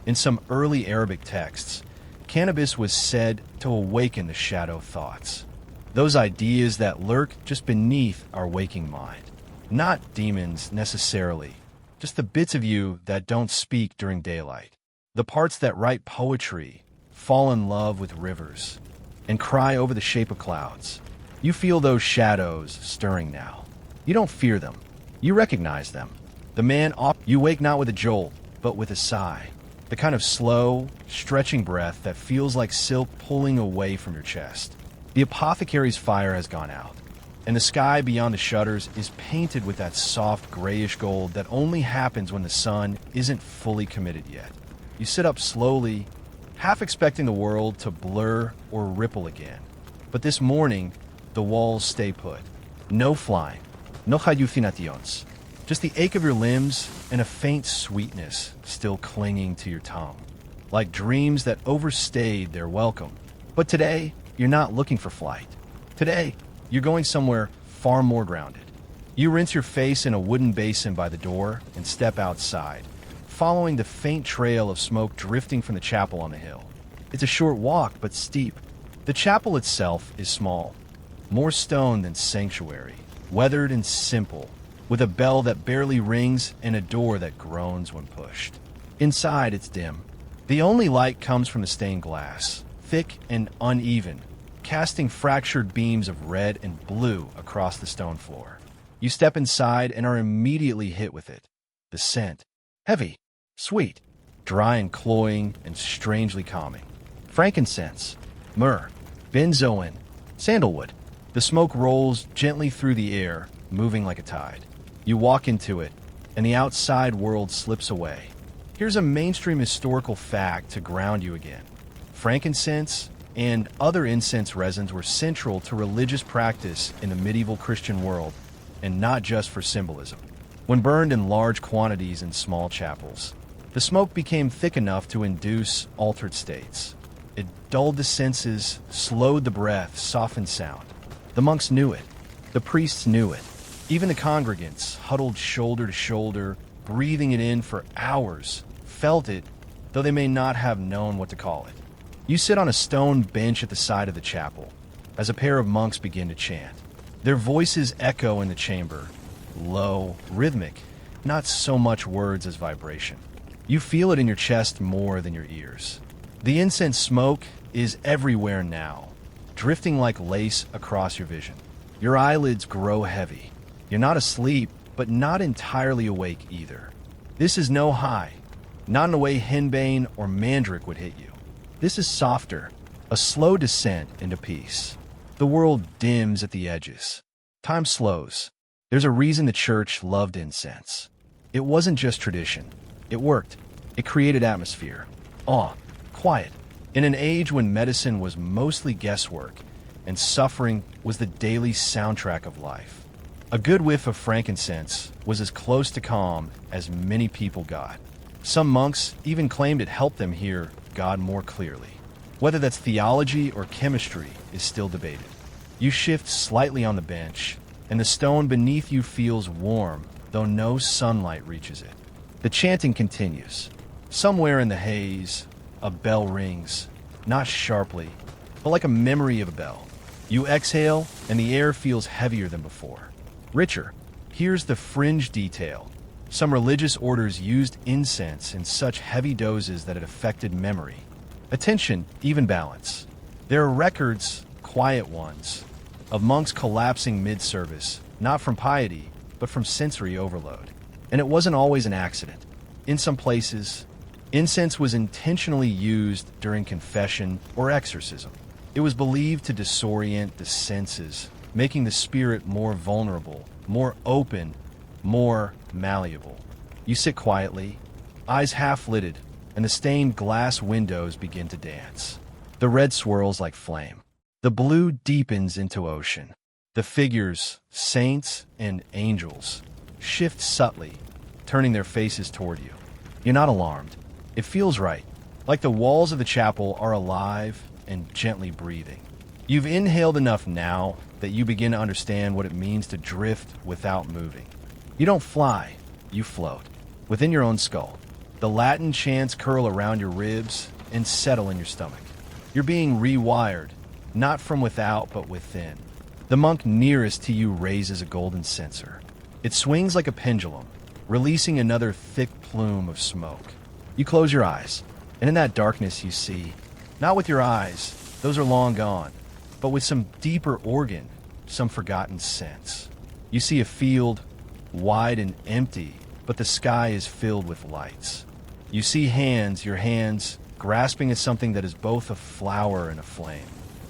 In some early Arabic texts, cannabis was said to awaken the shadow thoughts. Those ideas that lurk just beneath our waking mind. Not demons necessarily, just the bits of you that don't speak during daylight. The parts that write poetry, fall in love with rivers, and cry over the shape of clouds. You feel those shadows stirring now. You don't fear them. You recognize them. The man off. You wake not with a jolt, but with a sigh. The kind of slow, stretching breath that feels like silk pulling away from your chest. The apothecary's fire has gone out, and the sky beyond the shutters is painted with that soft grayish gold that only happens when the sun isn't fully committed yet. You sit up slowly, half expecting the world to blur or ripple again. But this morning, the walls stay put. No flying, no hallucinations. Just the ache of your limbs and a faint sweetness still clinging to your tongue. Like dreams that overstayed their welcome. But today, you're not looking for flight. Today, you're going somewhere far more grounded. You rinse your face in a wooden basin by the door and step outside, following the faint trail of smoke drifting from the chapel on the hill. It's a short walk, but steep. The chapel itself is small, more stone than sanctuary, weathered and simple, with a bell that barely rings and a door that groans when pushed. Inside, it's dim. The only light comes from the stained glass, thick and uneven, casting fractured beams of red and blue across the stone floor. You step inside and are immediately hit with it. The scent. Heavy, sweet, dry and cloying and strangely calming. Frankincense, myrrh, benzoin, sandalwood. The smoke rolls gently through the air, moving like a tide. You walk into it, and the outside world slips away. Here's a mainstream historical fact to ground you again. Frankincense and other incense resins were central to religious practice in the medieval Christian world, and not just for symbolism. When burned in large quantities in small chapels, the smoke became thick enough to induce altered states. It dulled the senses, slowed the breath, softened sound. The monks knew it. The priests knew it. Even the congregants, huddled shoulder to shoulder, breathing it in for hours, felt it, though they may not have known what to call it. You sit on a stone bench at the side of the chapel, as a pair of monks begin to chant. Their voices echo in the chamber, low, rhythmic, not so much words as vibration. You feel it in your chest more than your ears. The incense smoke is everywhere now, drifting like lace across your vision. Your eyelids grow heavy. You're not asleep, but not entirely awake either. This is no high, not in the way henbane or mandrake would hit you. This is softer, a slow descent into peace. The world dims at the edges. Time slows. There's a reason the church loved incense. It wasn't just tradition. It worked. It created atmosphere, awe, quiet. In an age when medicine was mostly guesswork and suffering was the daily soundtrack of life, a good whiff of frankincense was as close to calm as many people got. Some monks even claimed it helped them hear God more clearly. Whether that's theology or chemistry is still debated. You shift slightly on the bench, and the stone beneath you feels warm, though no sunlight reaches it. The chanting continues. Somewhere in the haze, a bell rings, not sharply, but like a memory of a bell. You exhale, and the air feels heavier than before. Richer. Here's the fringe detail. Some religious orders used incense in such heavy doses that it affected memory, attention, even balance. There are records, quiet ones, of monks collapsing mid-service, not from piety, but from sensory overload. And it wasn't always an accident. In some places, incense was intentionally used during confession or exorcism. It was believed to disorient the senses, making the spirit more vulnerable, more open, more malleable. You sit quietly, eyes half-lidded, and the stained glass windows begin to dance. The red swirls like flame. The blue deepens into ocean. The figures, saints and angels, shift subtly, turning their faces toward you. You're not alarmed. It feels right, like the walls of the chapel are alive and gently breathing. You've inhaled enough now that you begin to understand what it means to drift without moving. You don't fly, you float, within your own skull. The Latin chants curl around your ribs and settle in your stomach. You're being rewired, not from without, but within. The monk nearest to you raises a golden censer. It swings like a pendulum, releasing another thick plume of smoke. You close your eyes, and in that darkness you see, not with your eyes, those are long gone, but with some deeper organ, some forgotten sense. You see a field, wide and empty, but the sky is filled with lights. You see hands, your hands, grasping at something that is both a flower and a flame.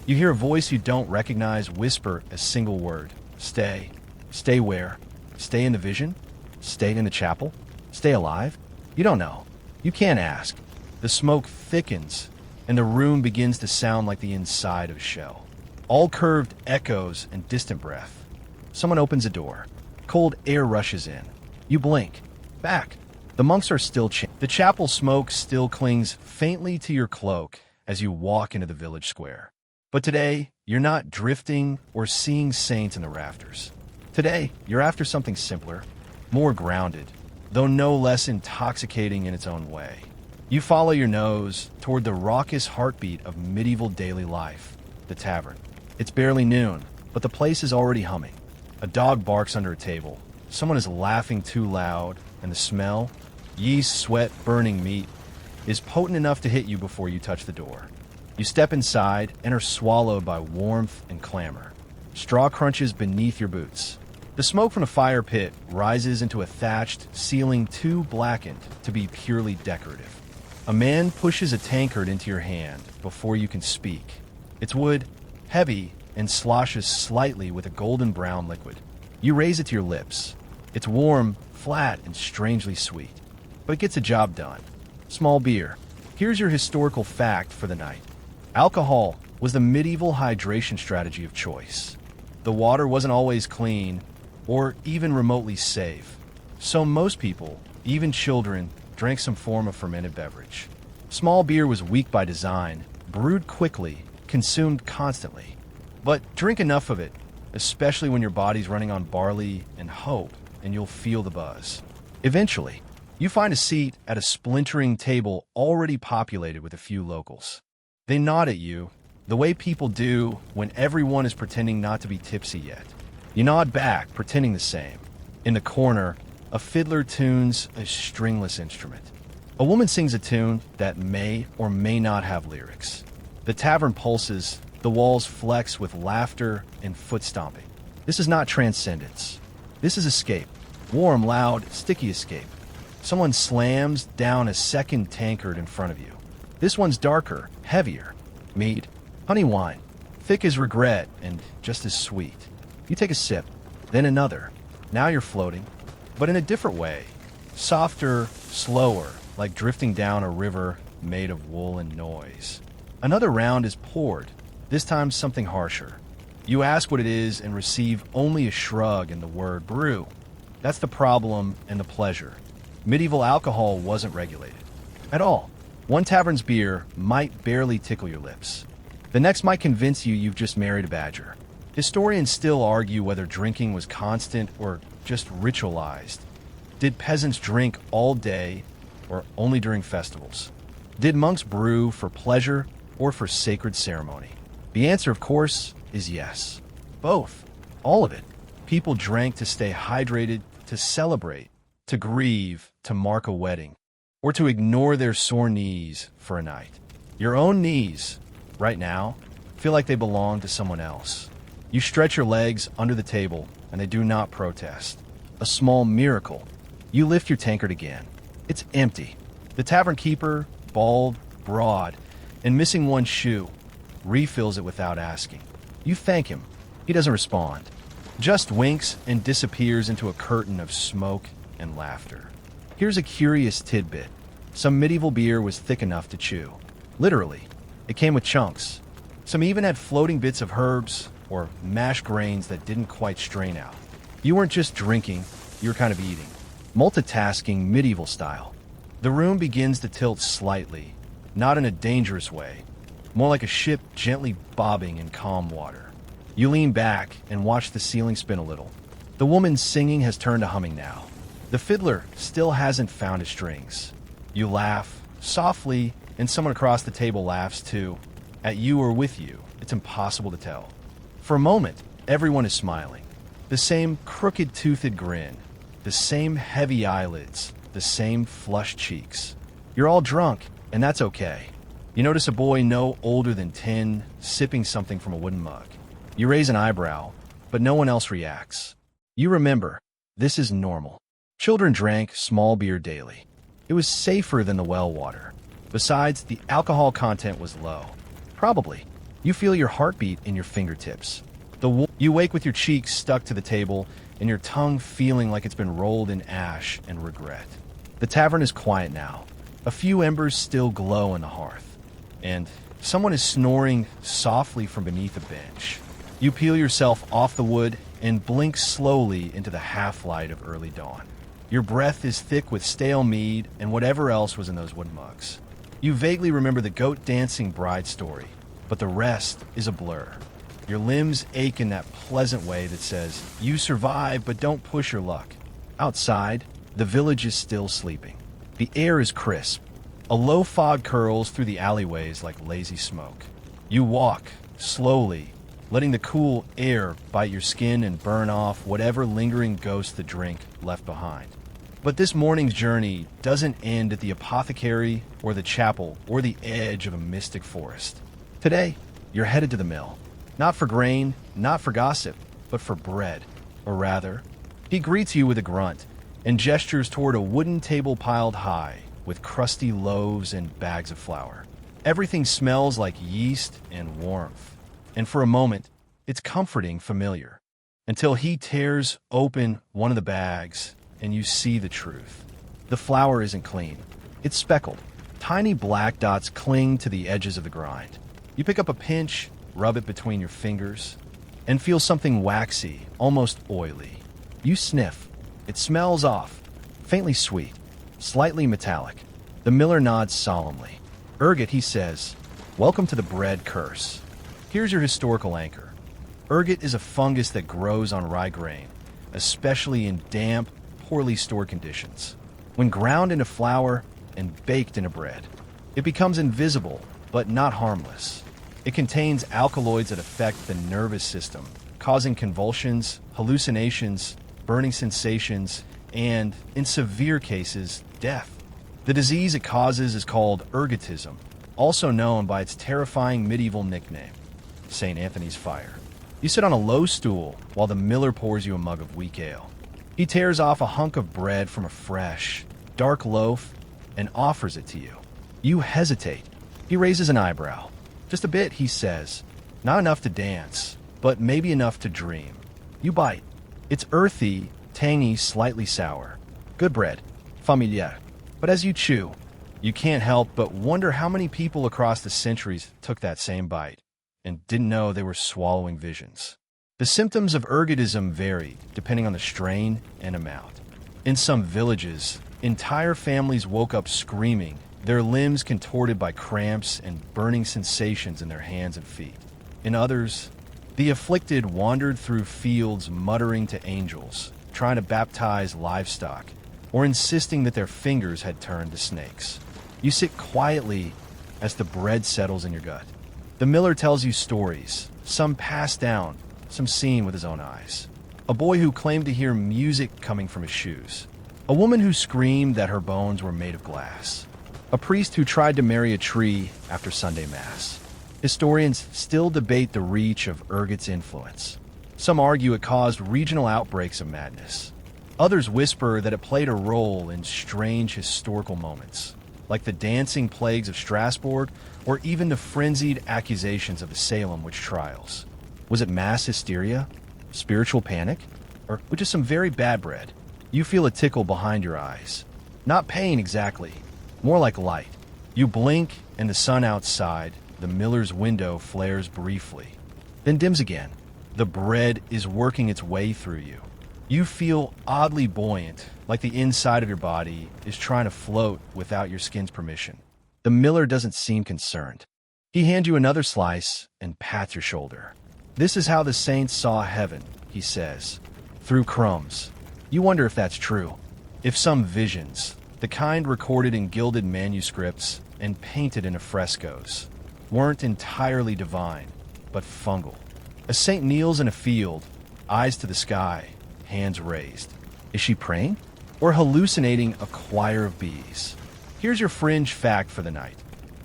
You hear a voice you don't recognize whisper a single word. Stay. Stay where? Stay in the vision? Stay in the chapel? Stay alive? You don't know. You can't ask. The smoke thickens, and the room begins to sound like the inside of a shell. All curved echoes and distant breath. Someone opens a door. Cold air rushes in. You blink. Back. The monks are still The chapel smoke still clings faintly to your cloak as you walk into the village square. But today, you're not drifting or seeing saints in the rafters. Today, you're after something simpler, more grounded, though no less intoxicating in its own way. You follow your nose toward the raucous heartbeat of medieval daily life, the tavern. It's barely noon, but the place is already humming. A dog barks under a table. Someone is laughing too loud, and the smell, yeast, sweat, burning meat, is potent enough to hit you before you touch the door. You step inside and are swallowed by warmth and clamor. Straw crunches beneath your boots. The smoke from the fire pit rises into a thatched ceiling too blackened to be purely decorative. A man pushes a tankard into your hand before you can speak. It's wood, heavy, and sloshes slightly with a golden brown liquid. You raise it to your lips. It's warm, flat, and strangely sweet. But it gets the job done. Small beer. Here's your historical fact for the night. Alcohol was the medieval hydration strategy of choice. The water wasn't always clean or even remotely safe, so most people, even children, drank some form of fermented beverage. Small beer was weak by design, brewed quickly, consumed constantly. But drink enough of it, especially when your body's running on barley and hope, and you'll feel the buzz. Eventually, you find a seat at a splintering table already populated with a few locals. They nod at you, the way people do when everyone is pretending not to be tipsy yet. You nod back, pretending the same. In the corner, a fiddler tunes a stringless instrument. A woman sings a tune that may or may not have lyrics. The tavern pulses, the walls flex with laughter and foot stomping. This is not transcendence. This is escape. Warm, loud, sticky escape. Someone slams down a second tankard in front of you. This one's darker, heavier. Mead, honey wine, thick as regret and just as sweet. You take a sip, then another. Now you're floating, but in a different way. Softer, slower, like drifting down a river made of wool and noise. Another round is poured, this time something harsher. You ask what it is and receive only a shrug and the word brew. That's the problem and the pleasure. Medieval alcohol wasn't regulated at all. One tavern's beer might barely tickle your lips. The next might convince you you've just married a badger. Historians still argue whether drinking was constant or just ritualized. Did peasants drink all day or only during festivals? Did monks brew for pleasure or for sacred ceremony? The answer, of course, is yes. Both. All of it. People drank to stay hydrated, to celebrate, to grieve, to mark a wedding, or to ignore their sore knees for a night. Your own knees, right now, feel like they belong to someone else. You stretch your legs under the table, and they do not protest. A small miracle. You lift your tankard again. It's empty. The tavern keeper, bald, broad, and missing one shoe, refills it without asking. You thank him. He doesn't respond. Just winks and disappears into a curtain of smoke and laughter. Here's a curious tidbit. Some medieval beer was thick enough to chew. Literally. It came with chunks. Some even had floating bits of herbs or mashed grains that didn't quite strain out. You weren't just drinking, you were kind of eating. Multitasking medieval style. The room begins to tilt slightly, not in a dangerous way, more like a ship gently bobbing in calm water. You lean back and watch the ceiling spin a little. The woman's singing has turned to humming now. The fiddler still hasn't found his strings. You laugh, softly, and someone across the table laughs too. At you or with you, it's impossible to tell. For a moment, everyone is smiling. The same crooked-toothed grin, the same heavy eyelids, the same flushed cheeks. You're all drunk, and that's okay. You notice a boy no older than 10 sipping something from a wooden mug. You raise an eyebrow, but no one else reacts. You remember, this is normal. Children drank small beer daily. It was safer than the well water. Besides, the alcohol content was low. Probably. You feel your heartbeat in your fingertips. You wake with your cheeks stuck to the table and your tongue feeling like it's been rolled in ash and regret. The tavern is quiet now. A few embers still glow on the hearth. And someone is snoring softly from beneath a bench. You peel yourself off the wood and blink slowly into the half-light of early dawn. Your breath is thick with stale mead and whatever else was in those wooden mugs. You vaguely remember the goat-dancing bride story, but the rest is a blur. Your limbs ache in that pleasant way that says, you survive, but don't push your luck. Outside, the village is still sleeping. The air is crisp. A low fog curls through the alleyways like lazy smoke. You walk, slowly, letting the cool air bite your skin and burn off whatever lingering ghost the drink left behind. But this morning's journey doesn't end at the apothecary or the chapel or the edge of a mystic forest. Today, you're headed to the mill. Not for grain, not for gossip, but for bread. Or rather, he greets you with a grunt and gestures toward a wooden table piled high with crusty loaves and bags of flour. Everything smells like yeast and warmth. And for a moment, it's comforting familiar. Until he tears open one of the bags and you see the truth. The flour isn't clean. It's speckled. Tiny black dots cling to the edges of the grind. You pick up a pinch, rub it between your fingers, and feel something waxy, almost oily. You sniff. It smells off, faintly sweet, slightly metallic. The miller nods solemnly. Ergot, he says, welcome to the bread curse. Here's your historical anchor. Ergot is a fungus that grows on rye grain, especially in damp, poorly stored conditions. When ground into flour and baked into bread, it becomes invisible, but not harmless. It contains alkaloids that affect the nervous system, causing convulsions, hallucinations, burning sensations, and, in severe cases, death. The disease it causes is called ergotism, also known by its terrifying medieval nickname, St. Anthony's Fire. You sit on a low stool while the miller pours you a mug of weak ale. He tears off a hunk of bread from a fresh, dark loaf, and offers it to you. You hesitate. He raises an eyebrow. Just a bit, he says. Not enough to dance, but maybe enough to dream. You bite. It's earthy, tangy, slightly sour. Good bread. Familiar. But as you chew, you can't help but wonder how many people across the centuries took that same bite and didn't know they were swallowing visions. The symptoms of ergotism vary depending on the strain and amount. In some villages, entire families woke up screaming, their limbs contorted by cramps and burning sensations in their hands and feet. In others, the afflicted wandered through fields muttering to angels, trying to baptize livestock, or insisting that their fingers had turned to snakes. You sit quietly as the bread settles in your gut. The miller tells you stories, some passed down, some seen with his own eyes. A boy who claimed to hear music coming from his shoes. A woman who screamed that her bones were made of glass. A priest who tried to marry a tree after Sunday Mass. Historians still debate the reach of ergot's influence. Some argue it caused regional outbreaks of madness. Others whisper that it played a role in strange historical moments, like the dancing plagues of Strasbourg or even the frenzied accusations of the Salem witch trials. Was it mass hysteria? Spiritual panic? Or just some very bad bread? You feel a tickle behind your eyes. Not pain exactly, more like light. You blink and the sun outside, the miller's window, flares briefly, then dims again. The bread is working its way through you. You feel oddly buoyant, like the inside of your body is trying to float without your skin's permission. The miller doesn't seem concerned. He hands you another slice and pats your shoulder. This is how the saints saw heaven, he says, through crumbs. You wonder if that's true. If some visions, the kind recorded in gilded manuscripts and painted in frescoes, weren't entirely divine, but fungal. A saint kneels in a field, eyes to the sky, hands raised. Is she praying? Or hallucinating a choir of bees? Here's your fringe fact for the night.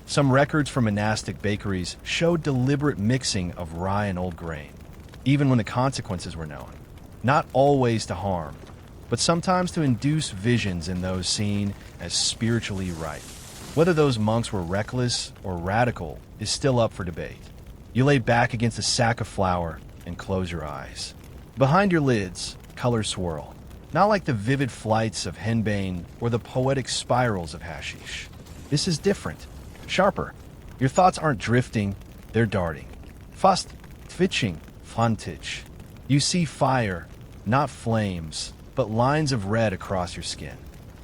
Some records from monastic bakeries showed deliberate mixing of rye and old grain, even when the consequences were known. Not always to harm, but sometimes to induce visions in those seen as spiritually right. Whether those monks were reckless or radical is still up for debate. You lay back against a sack of flour and close your eyes. Behind your lids, colors swirl, not like the vivid flights of henbane or the poetic spirals of hashish. This is different, sharper. Your thoughts aren't drifting, they're darting. Fast, twitching, frontage. You see fire, not flames, but lines of red across your skin.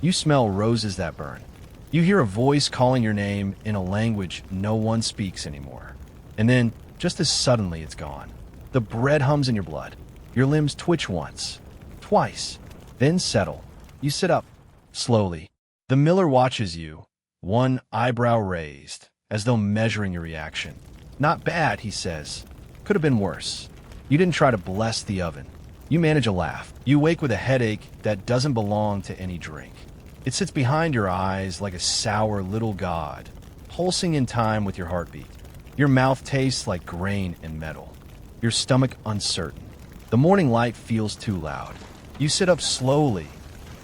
You smell roses that burn. You hear a voice calling your name in a language no one speaks anymore. And then, just as suddenly, it's gone. The bread hums in your blood. Your limbs twitch once, twice, then settle. You sit up, slowly. The miller watches you, one eyebrow raised, as though measuring your reaction. Not bad, he says. Could have been worse. You didn't try to bless the oven. You manage a laugh. You wake with a headache that doesn't belong to any drink. It sits behind your eyes like a sour little god, pulsing in time with your heartbeat. Your mouth tastes like grain and metal. Your stomach uncertain. The morning light feels too loud. You sit up slowly,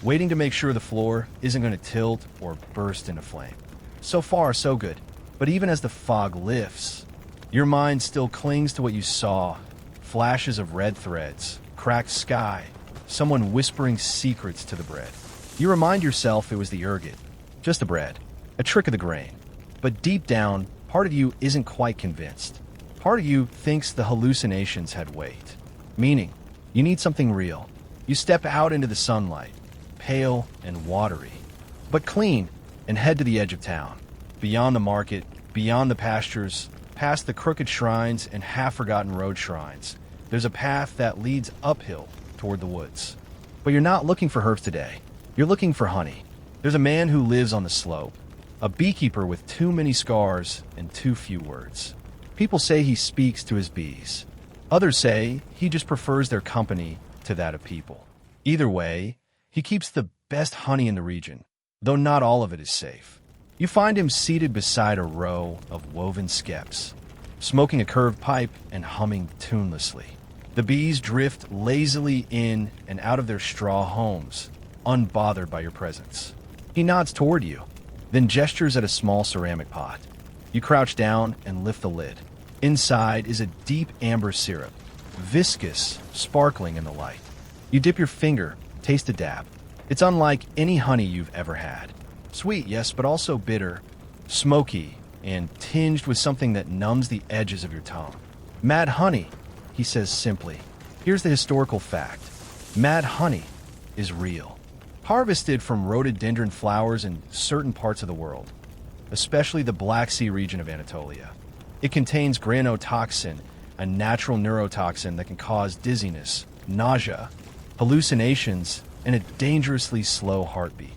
waiting to make sure the floor isn't going to tilt or burst into flame. So far, so good. But even as the fog lifts, your mind still clings to what you saw. Flashes of red threads, cracked sky, someone whispering secrets to the bread. You remind yourself it was the ergot, just the bread, a trick of the grain. But deep down, part of you isn't quite convinced. Part of you thinks the hallucinations had weight. Meaning, you need something real. You step out into the sunlight, pale and watery, but clean, and head to the edge of town. Beyond the market, beyond the pastures, past the crooked shrines and half-forgotten road shrines, there's a path that leads uphill toward the woods. But you're not looking for herbs today. You're looking for honey. There's a man who lives on the slope, a beekeeper with too many scars and too few words. People say he speaks to his bees. Others say he just prefers their company to that of people. Either way, he keeps the best honey in the region, though not all of it is safe. You find him seated beside a row of woven skeps, smoking a curved pipe and humming tunelessly. The bees drift lazily in and out of their straw homes, unbothered by your presence. He nods toward you, then gestures at a small ceramic pot. You crouch down and lift the lid. Inside is a deep amber syrup, viscous, sparkling in the light. You dip your finger, taste a dab. It's unlike any honey you've ever had. Sweet, yes, but also bitter, smoky, and tinged with something that numbs the edges of your tongue. Mad honey, he says simply. Here's the historical fact. Mad honey is real. Harvested from rhododendron flowers in certain parts of the world, especially the Black Sea region of Anatolia. It contains granotoxin, a natural neurotoxin that can cause dizziness, nausea, hallucinations, and a dangerously slow heartbeat.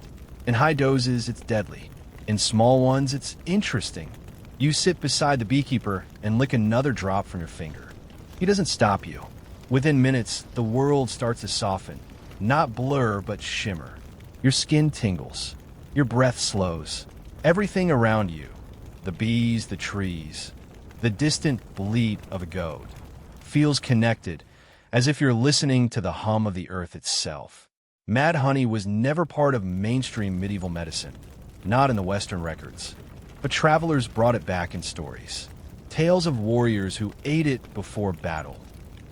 In high doses, it's deadly. In small ones, it's interesting. You sit beside the beekeeper and lick another drop from your finger. He doesn't stop you. Within minutes, the world starts to soften. Not blur, but shimmer. Your skin tingles. Your breath slows. Everything around you, the bees, the trees, the distant bleat of a goat, feels connected, as if you're listening to the hum of the earth itself. Mad honey was never part of mainstream medieval medicine, not in the Western records. But travelers brought it back in stories. Tales of warriors who ate it before battle,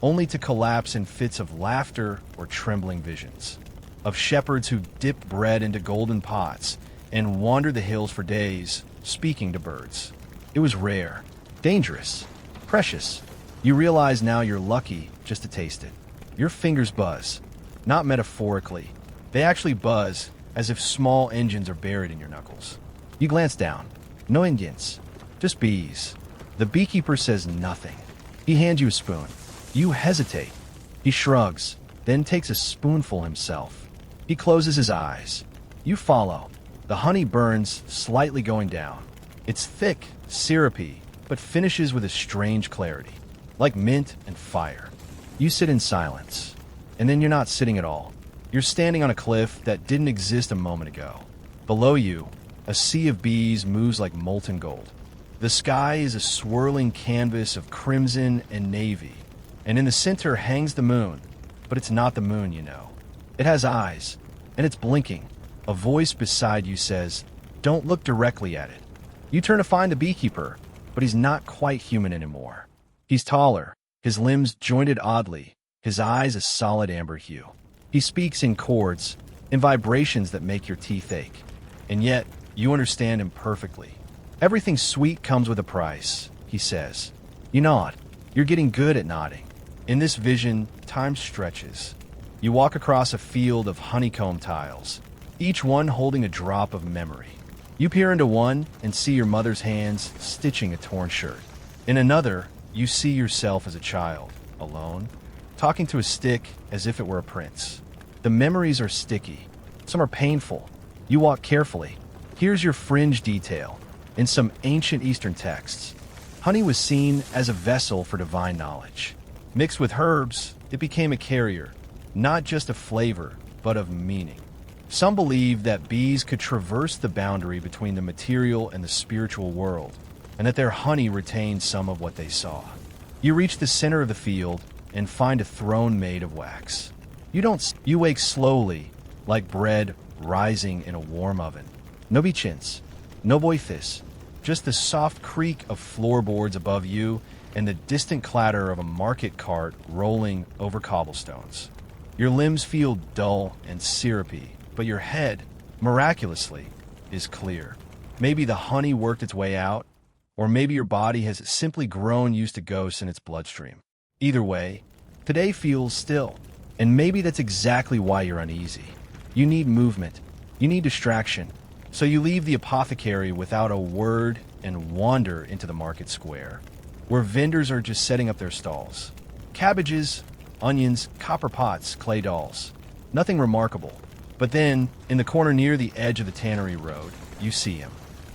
only to collapse in fits of laughter or trembling visions. Of shepherds who dipped bread into golden pots and wandered the hills for days, speaking to birds. It was rare, dangerous, precious. You realize now you're lucky just to taste it. Your fingers buzz, not metaphorically. They actually buzz as if small engines are buried in your knuckles. You glance down. No Indians, just bees. The beekeeper says nothing. He hands you a spoon. You hesitate. He shrugs, then takes a spoonful himself. He closes his eyes. You follow. The honey burns, slightly going down. It's thick, syrupy, but finishes with a strange clarity, like mint and fire. You sit in silence, and then you're not sitting at all. You're standing on a cliff that didn't exist a moment ago. Below you, a sea of bees moves like molten gold. The sky is a swirling canvas of crimson and navy, and in the center hangs the moon, but it's not the moon, you know. It has eyes, and it's blinking. A voice beside you says, "Don't look directly at it." You turn to find the beekeeper, but he's not quite human anymore. He's taller, his limbs jointed oddly, his eyes a solid amber hue. He speaks in chords, in vibrations that make your teeth ache. And yet, you understand him perfectly. Everything sweet comes with a price, he says. You nod. You're getting good at nodding. In this vision, time stretches. You walk across a field of honeycomb tiles, each one holding a drop of memory. You peer into one and see your mother's hands stitching a torn shirt. In another, you see yourself as a child, alone, talking to a stick as if it were a prince. The memories are sticky. Some are painful. You walk carefully. Here's your fringe detail. In some ancient Eastern texts, honey was seen as a vessel for divine knowledge. Mixed with herbs, it became a carrier, not just of flavor, but of meaning. Some believe that bees could traverse the boundary between the material and the spiritual world, and that their honey retained some of what they saw. You reach the center of the field and find a throne made of wax. You wake slowly, like bread rising in a warm oven. No bichins, no voices, just the soft creak of floorboards above you and the distant clatter of a market cart rolling over cobblestones. Your limbs feel dull and syrupy, but your head, miraculously, is clear. Maybe the honey worked its way out, or maybe your body has simply grown used to ghosts in its bloodstream. Either way, today feels still, and maybe that's exactly why you're uneasy. You need movement. You need distraction. So you leave the apothecary without a word and wander into the market square, where vendors are just setting up their stalls. Cabbages, onions, copper pots, clay dolls. Nothing remarkable. But then, in the corner near the edge of the tannery road, you see him.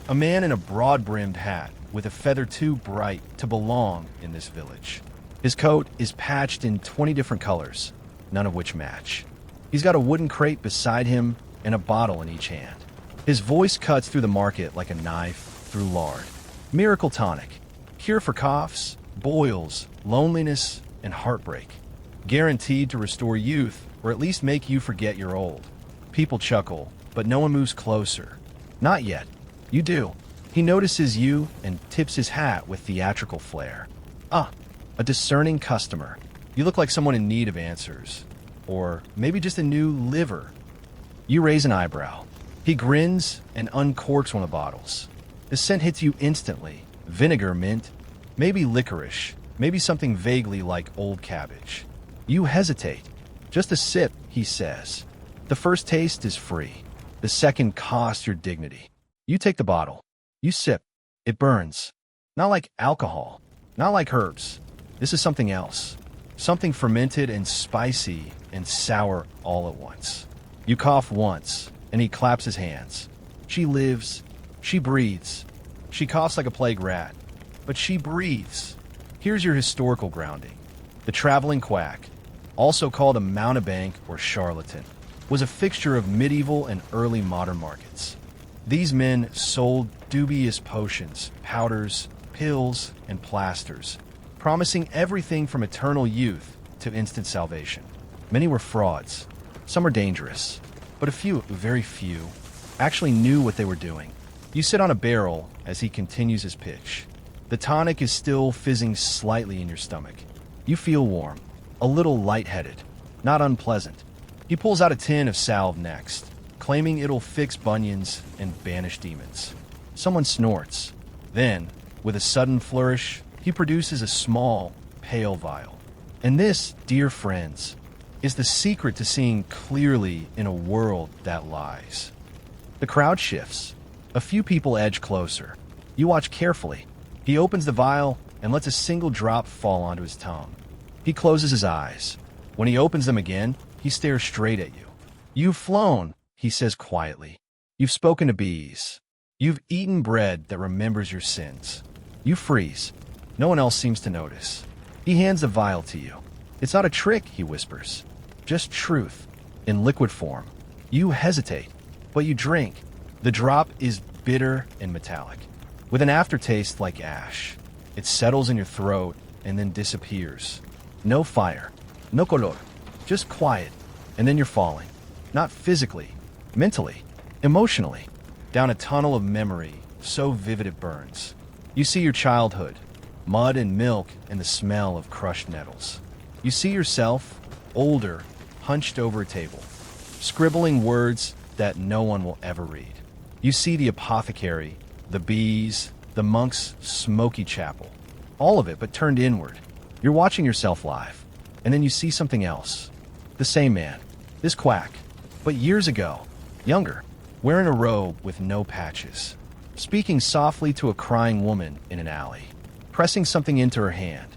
A man in a broad-brimmed hat, with a feather too bright to belong in this village. His coat is patched in 20 different colors, none of which match. He's got a wooden crate beside him and a bottle in each hand. His voice cuts through the market like a knife through lard. Miracle tonic. Cure for coughs, boils, loneliness, and heartbreak. Guaranteed to restore youth, or at least make you forget you're old. People chuckle, but no one moves closer. Not yet. You do. He notices you and tips his hat with theatrical flair. Ah, a discerning customer. You look like someone in need of answers. Or maybe just a new liver. You raise an eyebrow. He grins and uncorks one of the bottles. The scent hits you instantly. Vinegar, mint, maybe licorice, maybe something vaguely like old cabbage. You hesitate. Just a sip, he says. The first taste is free. The second costs your dignity. You take the bottle. You sip. It burns. Not like alcohol. Not like herbs. This is something else. Something fermented and spicy and sour all at once. You cough once, and he claps his hands. She lives. She breathes. She coughs like a plague rat. But she breathes. Here's your historical grounding. The traveling quack, also called a mountebank or charlatan, was a fixture of medieval and early modern markets. These men sold dubious potions, powders, pills, and plasters, promising everything from eternal youth to instant salvation. Many were frauds. Some were dangerous, but a few, very few, actually knew what they were doing. You sit on a barrel as he continues his pitch. The tonic is still fizzing slightly in your stomach. You feel warm, a little lightheaded, not unpleasant. He pulls out a tin of salve next, claiming it'll fix bunions and banish demons. Someone snorts. Then, with a sudden flourish, he produces a small, pale vial. And this, dear friends, is the secret to seeing clearly in a world that lies. The crowd shifts. A few people edge closer. You watch carefully. He opens the vial and lets a single drop fall onto his tongue. He closes his eyes. When he opens them again, he stares straight at you. You've flown, he says quietly. You've spoken to bees. You've eaten bread that remembers your sins. You freeze. No one else seems to notice. He hands the vial to you. It's not a trick, he whispers. Just truth, in liquid form. You hesitate, but you drink. The drop is bitter and metallic, with an aftertaste like ash. It settles in your throat and then disappears. No fire, no color, just quiet. And then you're falling. Not physically, mentally, emotionally, down a tunnel of memory so vivid it burns. You see your childhood, mud and milk and the smell of crushed nettles. You see yourself, older, hunched over a table, scribbling words that no one will ever read. You see the apothecary, the bees, the monk's smoky chapel. All of it, but turned inward. You're watching yourself live, and then you see something else. The same man, this quack, but years ago, younger, wearing a robe with no patches, speaking softly to a crying woman in an alley, pressing something into her hand.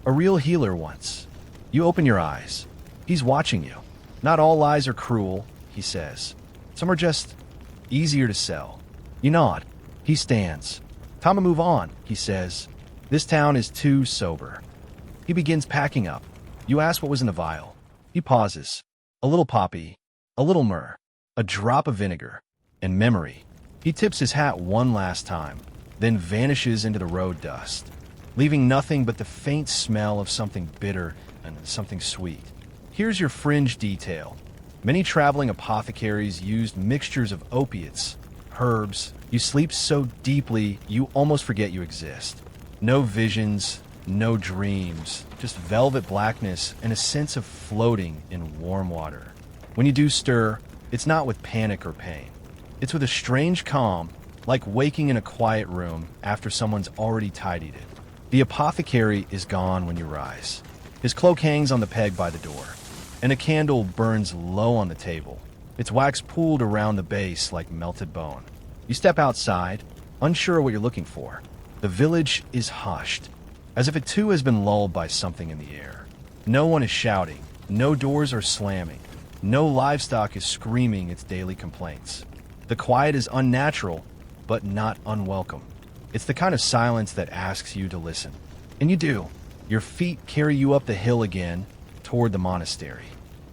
A real healer once. You open your eyes. He's watching you. Not all lies are cruel, he says. Some are just easier to sell. You nod. He stands. Time to move on, he says. This town is too sober. He begins packing up. You ask what was in the vial. He pauses. A little poppy, a little myrrh, a drop of vinegar, and memory. He tips his hat one last time, then vanishes into the road dust, leaving nothing but the faint smell of something bitter and something sweet. Here's your fringe detail. Many traveling apothecaries used mixtures of opiates, herbs. You sleep so deeply you almost forget you exist. No visions, no dreams, just velvet blackness and a sense of floating in warm water. When you do stir, it's not with panic or pain. It's with a strange calm, like waking in a quiet room after someone's already tidied it. The apothecary is gone when you rise. His cloak hangs on the peg by the door, and a candle burns low on the table, its wax pooled around the base like melted bone. You step outside, unsure what you're looking for. The village is hushed, as if it too has been lulled by something in the air. No one is shouting, no doors are slamming, no livestock is screaming its daily complaints. The quiet is unnatural, but not unwelcome. It's the kind of silence that asks you to listen. And you do. Your feet carry you up the hill again, toward the monastery.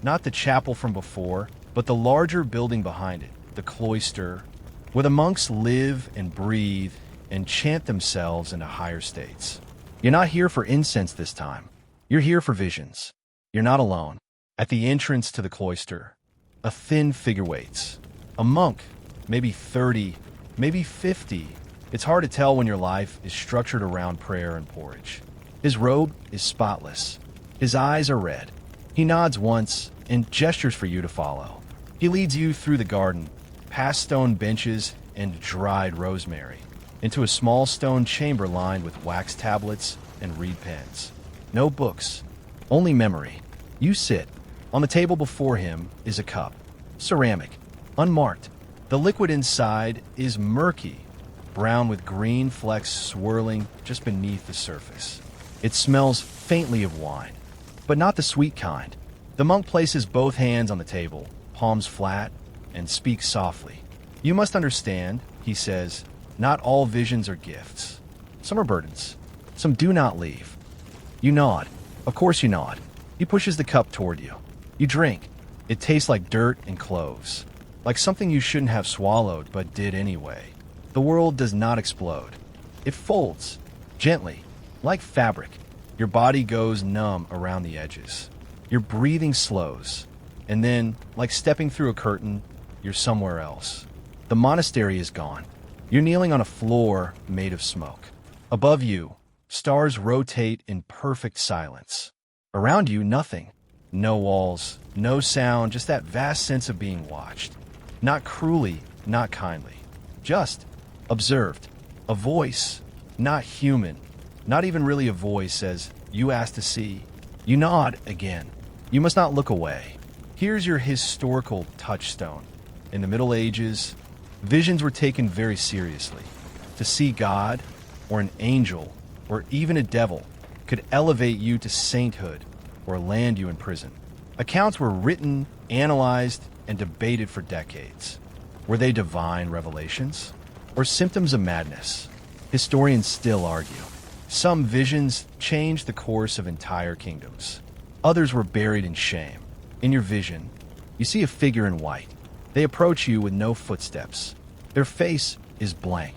Not the chapel from before, but the larger building behind it, the cloister, where the monks live and breathe and chant themselves into higher states. You're not here for incense this time. You're here for visions. You're not alone. At the entrance to the cloister, a thin figure waits. A monk, maybe 30, maybe 50. It's hard to tell when your life is structured around prayer and porridge. His robe is spotless. His eyes are red. He nods once and gestures for you to follow. He leads you through the garden, past stone benches and dried rosemary, into a small stone chamber lined with wax tablets and reed pens. No books, only memory. You sit. On the table before him is a cup, ceramic, unmarked. The liquid inside is murky, brown with green flecks swirling just beneath the surface. It smells faintly of wine, but not the sweet kind. The monk places both hands on the table, palms flat, and speaks softly. You must understand, he says, not all visions are gifts. Some are burdens. Some do not leave. You nod. Of course you nod. He pushes the cup toward you. You drink. It tastes like dirt and cloves, like something you shouldn't have swallowed but did anyway. The world does not explode. It folds, gently, like fabric. Your body goes numb around the edges. Your breathing slows, and then, like stepping through a curtain, you're somewhere else. The monastery is gone. You're kneeling on a floor made of smoke. Above you, stars rotate in perfect silence. Around you, nothing. No walls, no sound, just that vast sense of being watched. Not cruelly, not kindly. Just observed. A voice, not human, not even really a voice, says, "You asked to see." You nod again. You must not look away. Here's your historical touchstone. In the Middle Ages, visions were taken very seriously. To see God, or an angel, or even a devil, could elevate you to sainthood or land you in prison. Accounts were written, analyzed, and debated for decades. Were they divine revelations or symptoms of madness? Historians still argue. Some visions changed the course of entire kingdoms. Others were buried in shame. In your vision, you see a figure in white. They approach you with no footsteps. Their face is blank,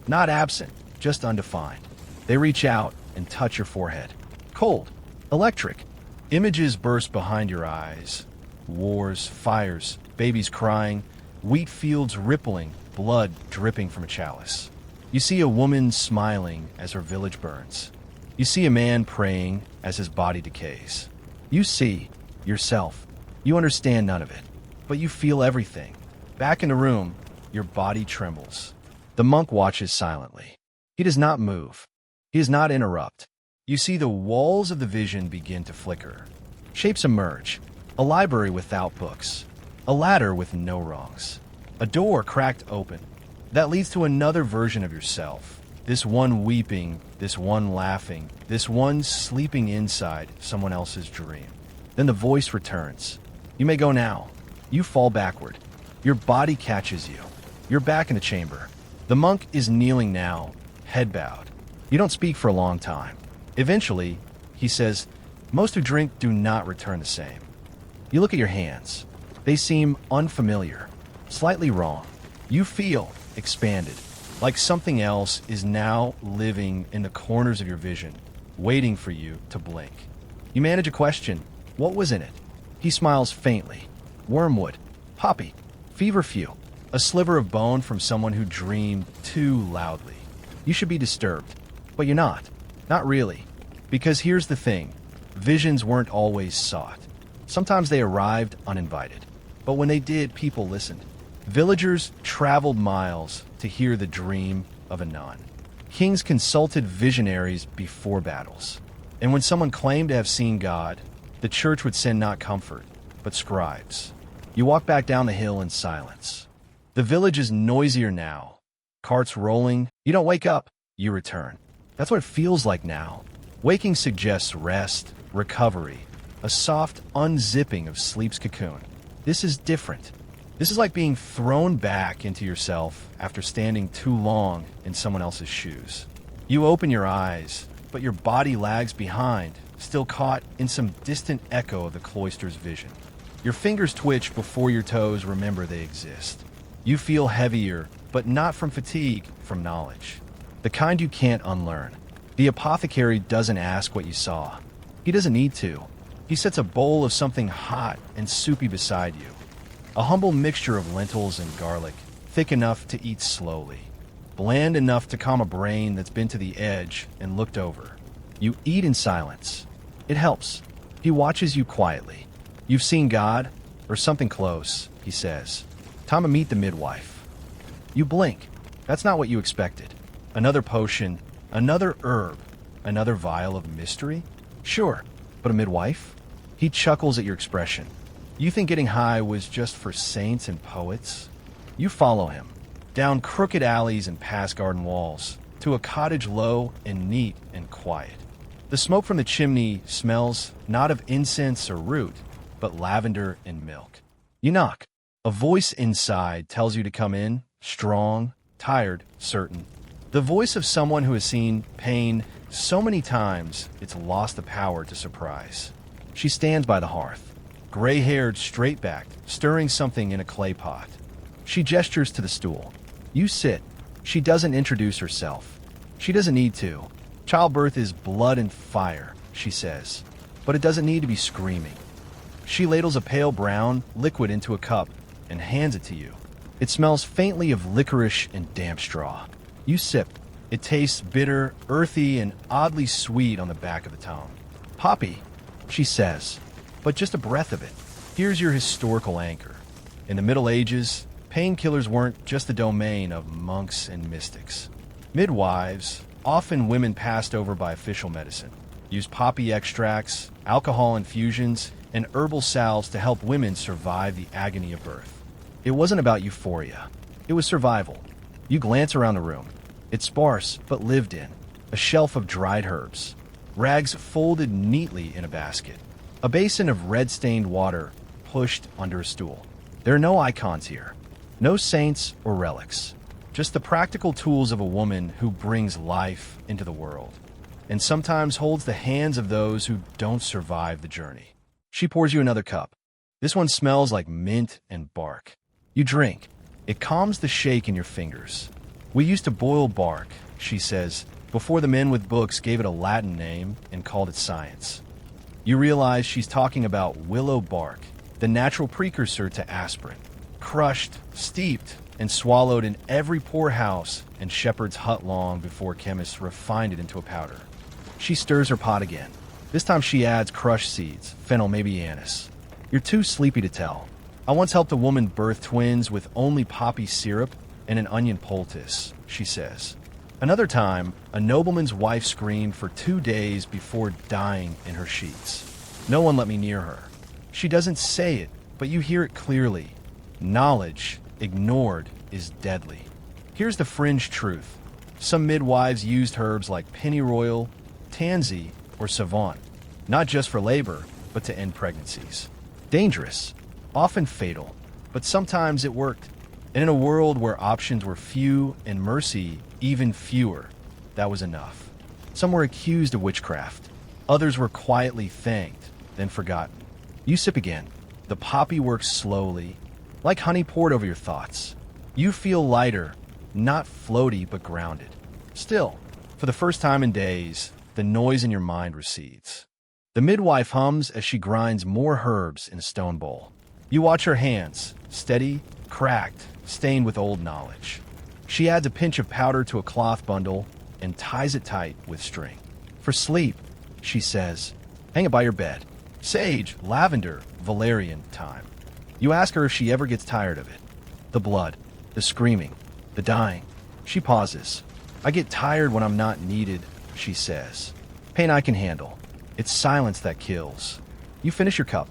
not absent, just undefined. They reach out and touch your forehead. Cold, electric. Images burst behind your eyes. Wars, fires, babies crying, wheat fields rippling, blood dripping from a chalice. You see a woman smiling as her village burns. You see a man praying as his body decays. You see yourself. You understand none of it, but you feel everything. Back in the room, your body trembles. The monk watches silently. He does not move. He does not interrupt. You see the walls of the vision begin to flicker. Shapes emerge. A library without books. A ladder with no rungs. A door cracked open. That leads to another version of yourself. This one weeping, this one laughing, this one sleeping inside someone else's dream. Then the voice returns. You may go now. You fall backward. Your body catches you. You're back in the chamber. The monk is kneeling now, head bowed. You don't speak for a long time. Eventually, he says, "Most who drink do not return the same." You look at your hands. They seem unfamiliar, slightly wrong. You feel expanded, like something else is now living in the corners of your vision, waiting for you to blink. You manage a question. What was in it? He smiles faintly. Wormwood, poppy, feverfew, a sliver of bone from someone who dreamed too loudly. You should be disturbed, but you're not. Not really. Because here's the thing. Visions weren't always sought. Sometimes they arrived uninvited. But when they did, people listened. Villagers traveled miles to hear the dream of a nun. Kings consulted visionaries before battles. And when someone claimed to have seen God, the church would send not comfort, but scribes. You walk back down the hill in silence. The village is noisier now. Carts rolling. You don't wake up. You return. That's what it feels like now. Waking suggests rest, recovery, a soft unzipping of sleep's cocoon. This is different. This is like being thrown back into yourself after standing too long in someone else's shoes. You open your eyes, but your body lags behind, still caught in some distant echo of the cloister's vision. Your fingers twitch before your toes remember they exist. You feel heavier, but not from fatigue, from knowledge. The kind you can't unlearn. The apothecary doesn't ask what you saw. He doesn't need to. He sets a bowl of something hot and soupy beside you. A humble mixture of lentils and garlic, thick enough to eat slowly, bland enough to calm a brain that's been to the edge and looked over. You eat in silence. It helps. He watches you quietly. You've seen God, or something close, he says. Time to meet the midwife. You blink. That's not what you expected. Another potion, another herb, another vial of mystery? Sure, but a midwife? He chuckles at your expression. You think getting high was just for saints and poets? You follow him, down crooked alleys and past garden walls, to a cottage low and neat and quiet. The smoke from the chimney smells not of incense or root, but lavender and milk. You knock. A voice inside tells you to come in, strong, tired, certain. The voice of someone who has seen pain so many times it's lost the power to surprise. She stands by the hearth, gray-haired, straight-backed, stirring something in a clay pot. She gestures to the stool. You sit. She doesn't introduce herself. She doesn't need to. Childbirth is blood and fire, she says. But it doesn't need to be screaming. She ladles a pale brown liquid into a cup and hands it to you. It smells faintly of licorice and damp straw. You sip. It tastes bitter, earthy, and oddly sweet on the back of the tongue. Poppy, she says, but just a breath of it. Here's your historical anchor. In the Middle Ages, painkillers weren't just the domain of monks and mystics. Midwives, often women passed over by official medicine, used poppy extracts, alcohol infusions, and herbal salves to help women survive the agony of birth. It wasn't about euphoria. It was survival. You glance around the room. It's sparse, but lived in. A shelf of dried herbs. Rags folded neatly in a basket. A basin of red-stained water pushed under a stool. There are no icons here. No saints or relics. Just the practical tools of a woman who brings life into the world, and sometimes holds the hands of those who don't survive the journey. She pours you another cup. This one smells like mint and bark. You drink. It calms the shake in your fingers. We used to boil bark, she says, before the men with books gave it a Latin name and called it science. You realize she's talking about willow bark, the natural precursor to aspirin. Crushed, steeped, and swallowed in every poorhouse and shepherd's hut long before chemists refined it into a powder. She stirs her pot again. This time she adds crushed seeds, fennel, maybe anise. You're too sleepy to tell. I once helped a woman birth twins with only poppy syrup and an onion poultice, she says. Another time, a nobleman's wife screamed for 2 days before dying in her sheets. No one let me near her. She doesn't say it, but you hear it clearly. Knowledge, ignored, is deadly. Here's the fringe truth. Some midwives used herbs like pennyroyal, tansy, or savant, not just for labor, but to end pregnancies. Dangerous, often fatal, but sometimes it worked. And in a world where options were few and mercy even fewer, that was enough. Some were accused of witchcraft. Others were quietly thanked, then forgotten. You sip again. The poppy works slowly, like honey poured over your thoughts. You feel lighter, not floaty, but grounded. Still, for the first time in days, the noise in your mind recedes. The midwife hums as she grinds more herbs in a stone bowl. You watch her hands, steady, cracked, stained with old knowledge. She adds a pinch of powder to a cloth bundle and ties it tight with string. For sleep, she says, hang it by your bed. Sage, lavender, valerian, thyme. You ask her if she ever gets tired of it. The blood, the screaming, the dying. She pauses. I get tired when I'm not needed, she says. Pain I can handle. It's silence that kills. You finish your cup.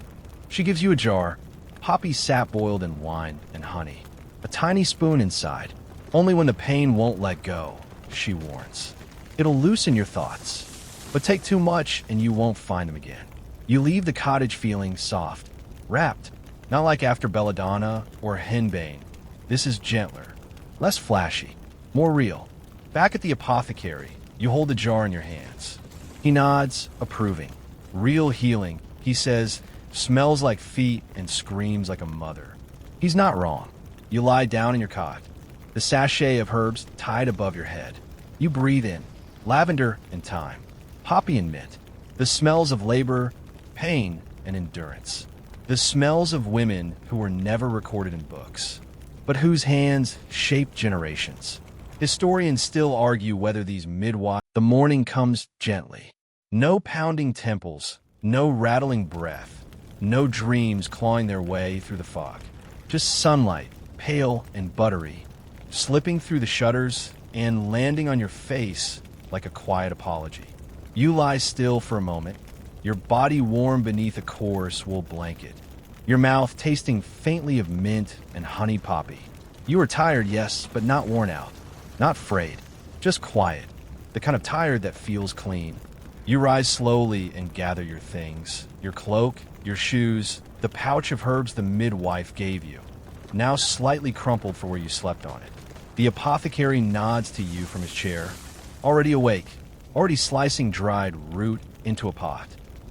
She gives you a jar, poppy sap boiled in wine and honey. A tiny spoon inside. Only when the pain won't let go, she warns. It'll loosen your thoughts, but take too much and you won't find them again. You leave the cottage feeling soft, wrapped, not like after belladonna or henbane. This is gentler, less flashy, more real. Back at the apothecary, you hold the jar in your hands. He nods, approving. Real healing, he says, smells like feet and screams like a mother. He's not wrong. You lie down in your cot, the sachet of herbs tied above your head. You breathe in, lavender and thyme, poppy and mint, the smells of labor, pain, and endurance. The smells of women who were never recorded in books, but whose hands shaped generations. Historians still argue whether these midwives. The morning comes gently. No pounding temples, no rattling breath, no dreams clawing their way through the fog. Just sunlight, pale and buttery, slipping through the shutters and landing on your face like a quiet apology. You lie still for a moment, your body warm beneath a coarse wool blanket, your mouth tasting faintly of mint and honey poppy. You are tired, yes, but not worn out, not frayed, just quiet, the kind of tired that feels clean. You rise slowly and gather your things, your cloak, your shoes, the pouch of herbs the midwife gave you, now slightly crumpled for where you slept on it. The apothecary nods to you from his chair, already awake, already slicing dried root into a pot.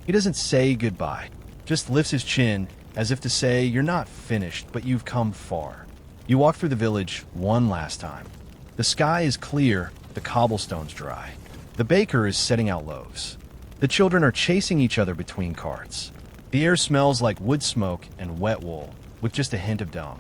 He doesn't say goodbye, just lifts his chin as if to say you're not finished, but you've come far. You walk through the village one last time. The sky is clear, the cobblestones dry. The baker is setting out loaves. The children are chasing each other between carts. The air smells like wood smoke and wet wool, with just a hint of dung.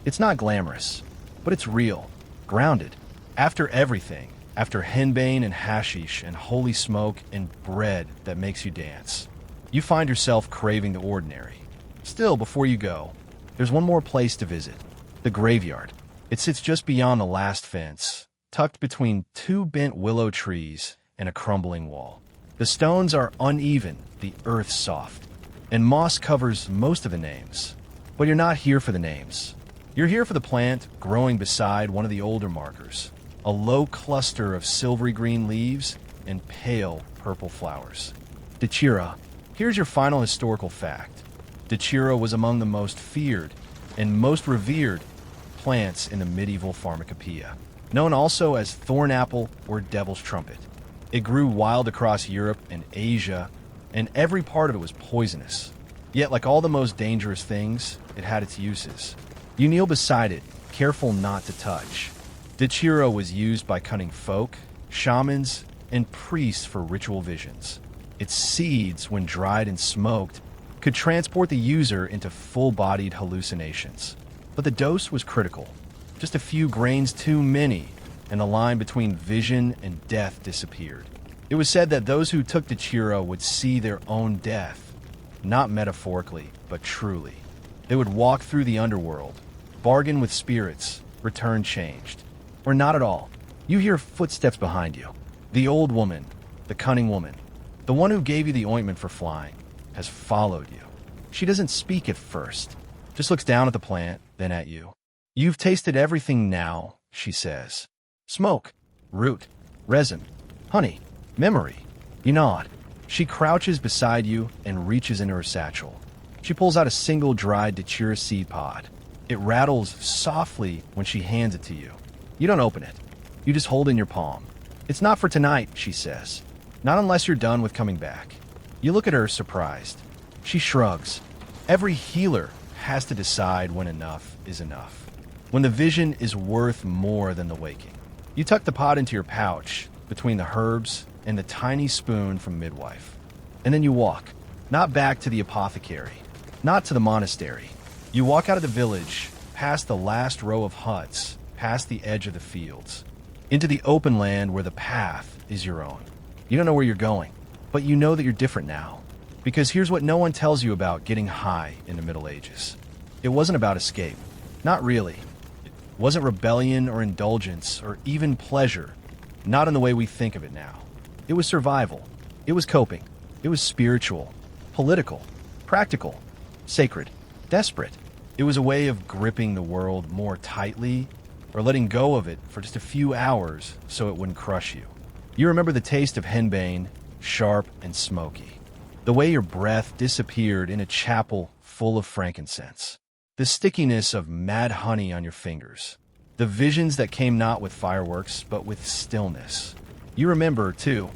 It's not glamorous, but it's real, grounded. After everything, after henbane and hashish and holy smoke and bread that makes you dance, you find yourself craving the ordinary. Still, before you go, there's one more place to visit, the graveyard. It sits just beyond the last fence, tucked between two bent willow trees and a crumbling wall. The stones are uneven, the earth soft, and moss covers most of the names. But you're not here for the names. You're here for the plant growing beside one of the older markers, a low cluster of silvery green leaves and pale purple flowers. Dachira. Here's your final historical fact. Dachira was among the most feared and most revered plants in the medieval pharmacopoeia, known also as thornapple or devil's trumpet. It grew wild across Europe and Asia, and every part of it was poisonous. Yet, like all the most dangerous things, it had its uses. You kneel beside it, careful not to touch. Dachira was used by cunning folk, shamans, and priests for ritual visions. Its seeds, when dried and smoked, could transport the user into full-bodied hallucinations. But the dose was critical. Just a few grains too many, and the line between vision and death disappeared. It was said that those who took Dachira would see their own death, not metaphorically, but truly. They would walk through the underworld, bargain with spirits, return changed. Or not at all. You hear footsteps behind you. The old woman, the cunning woman, the one who gave you the ointment for flying, has followed you. She doesn't speak at first, just looks down at the plant, then at you. You've tasted everything now, she says. Smoke, root, resin, honey, memory. You nod. She crouches beside you and reaches into her satchel. She pulls out a single dried Dachira seed pod. It rattles softly when she hands it to you. You don't open it. You just hold it in your palm. It's not for tonight, she says. Not unless you're done with coming back. You look at her surprised. She shrugs. Every healer has to decide when enough is enough. When the vision is worth more than the waking. You tuck the pod into your pouch between the herbs and the tiny spoon from midwife. And then you walk. Not back to the apothecary. Not to the monastery. You walk out of the village, past the last row of huts, past the edge of the fields, into the open land where the path is your own. You don't know where you're going, but you know that you're different now. Because here's what no one tells you about getting high in the Middle Ages. It wasn't about escape. Not really. It wasn't rebellion or indulgence or even pleasure. Not in the way we think of it now. It was survival. It was coping. It was spiritual, political, practical, sacred, desperate. It was a way of gripping the world more tightly or letting go of it for just a few hours so it wouldn't crush you. You remember the taste of henbane, sharp and smoky. The way your breath disappeared in a chapel full of frankincense. The stickiness of mad honey on your fingers. The visions that came not with fireworks, but with stillness. You remember, too,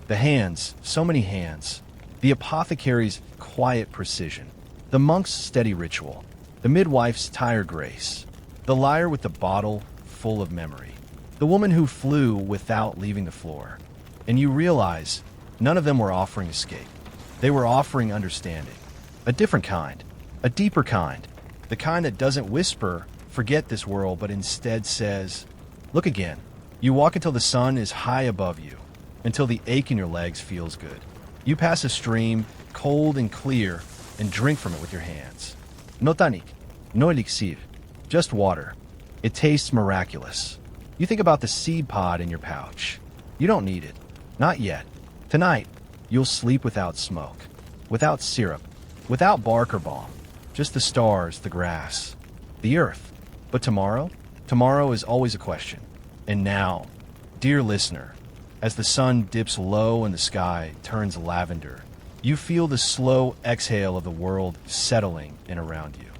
the hands, so many hands. The apothecary's quiet precision. The monk's steady ritual. The midwife's tired grace. The liar with the bottle full of memory. The woman who flew without leaving the floor. And you realize none of them were offering escape. They were offering understanding. A different kind. A deeper kind. The kind that doesn't whisper, "Forget this world," but instead says, "Look again." You walk until the sun is high above you, until the ache in your legs feels good. You pass a stream, cold and clear, and drink from it with your hands. No tonic, no elixir, just water. It tastes miraculous. You think about the seed pod in your pouch. You don't need it. Not yet. Tonight, you'll sleep without smoke, without syrup, without bark or balm. Just the stars, the grass, the earth. But tomorrow? Tomorrow is always a question. And now, dear listener, as the sun dips low and the sky turns lavender, you feel the slow exhale of the world settling in around you.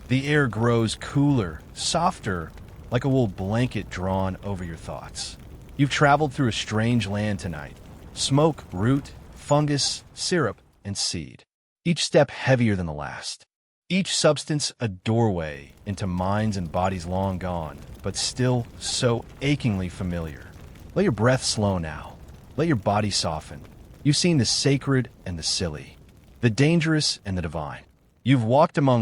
The air grows cooler, softer, like a wool blanket drawn over your thoughts. You've traveled through a strange land tonight. Smoke, root, fungus, syrup, and seed. Each step heavier than the last. Each substance a doorway into minds and bodies long gone, but still so achingly familiar. Let your breath slow now. Let your body soften. You've seen the sacred and the silly, the dangerous and the divine. You've walked among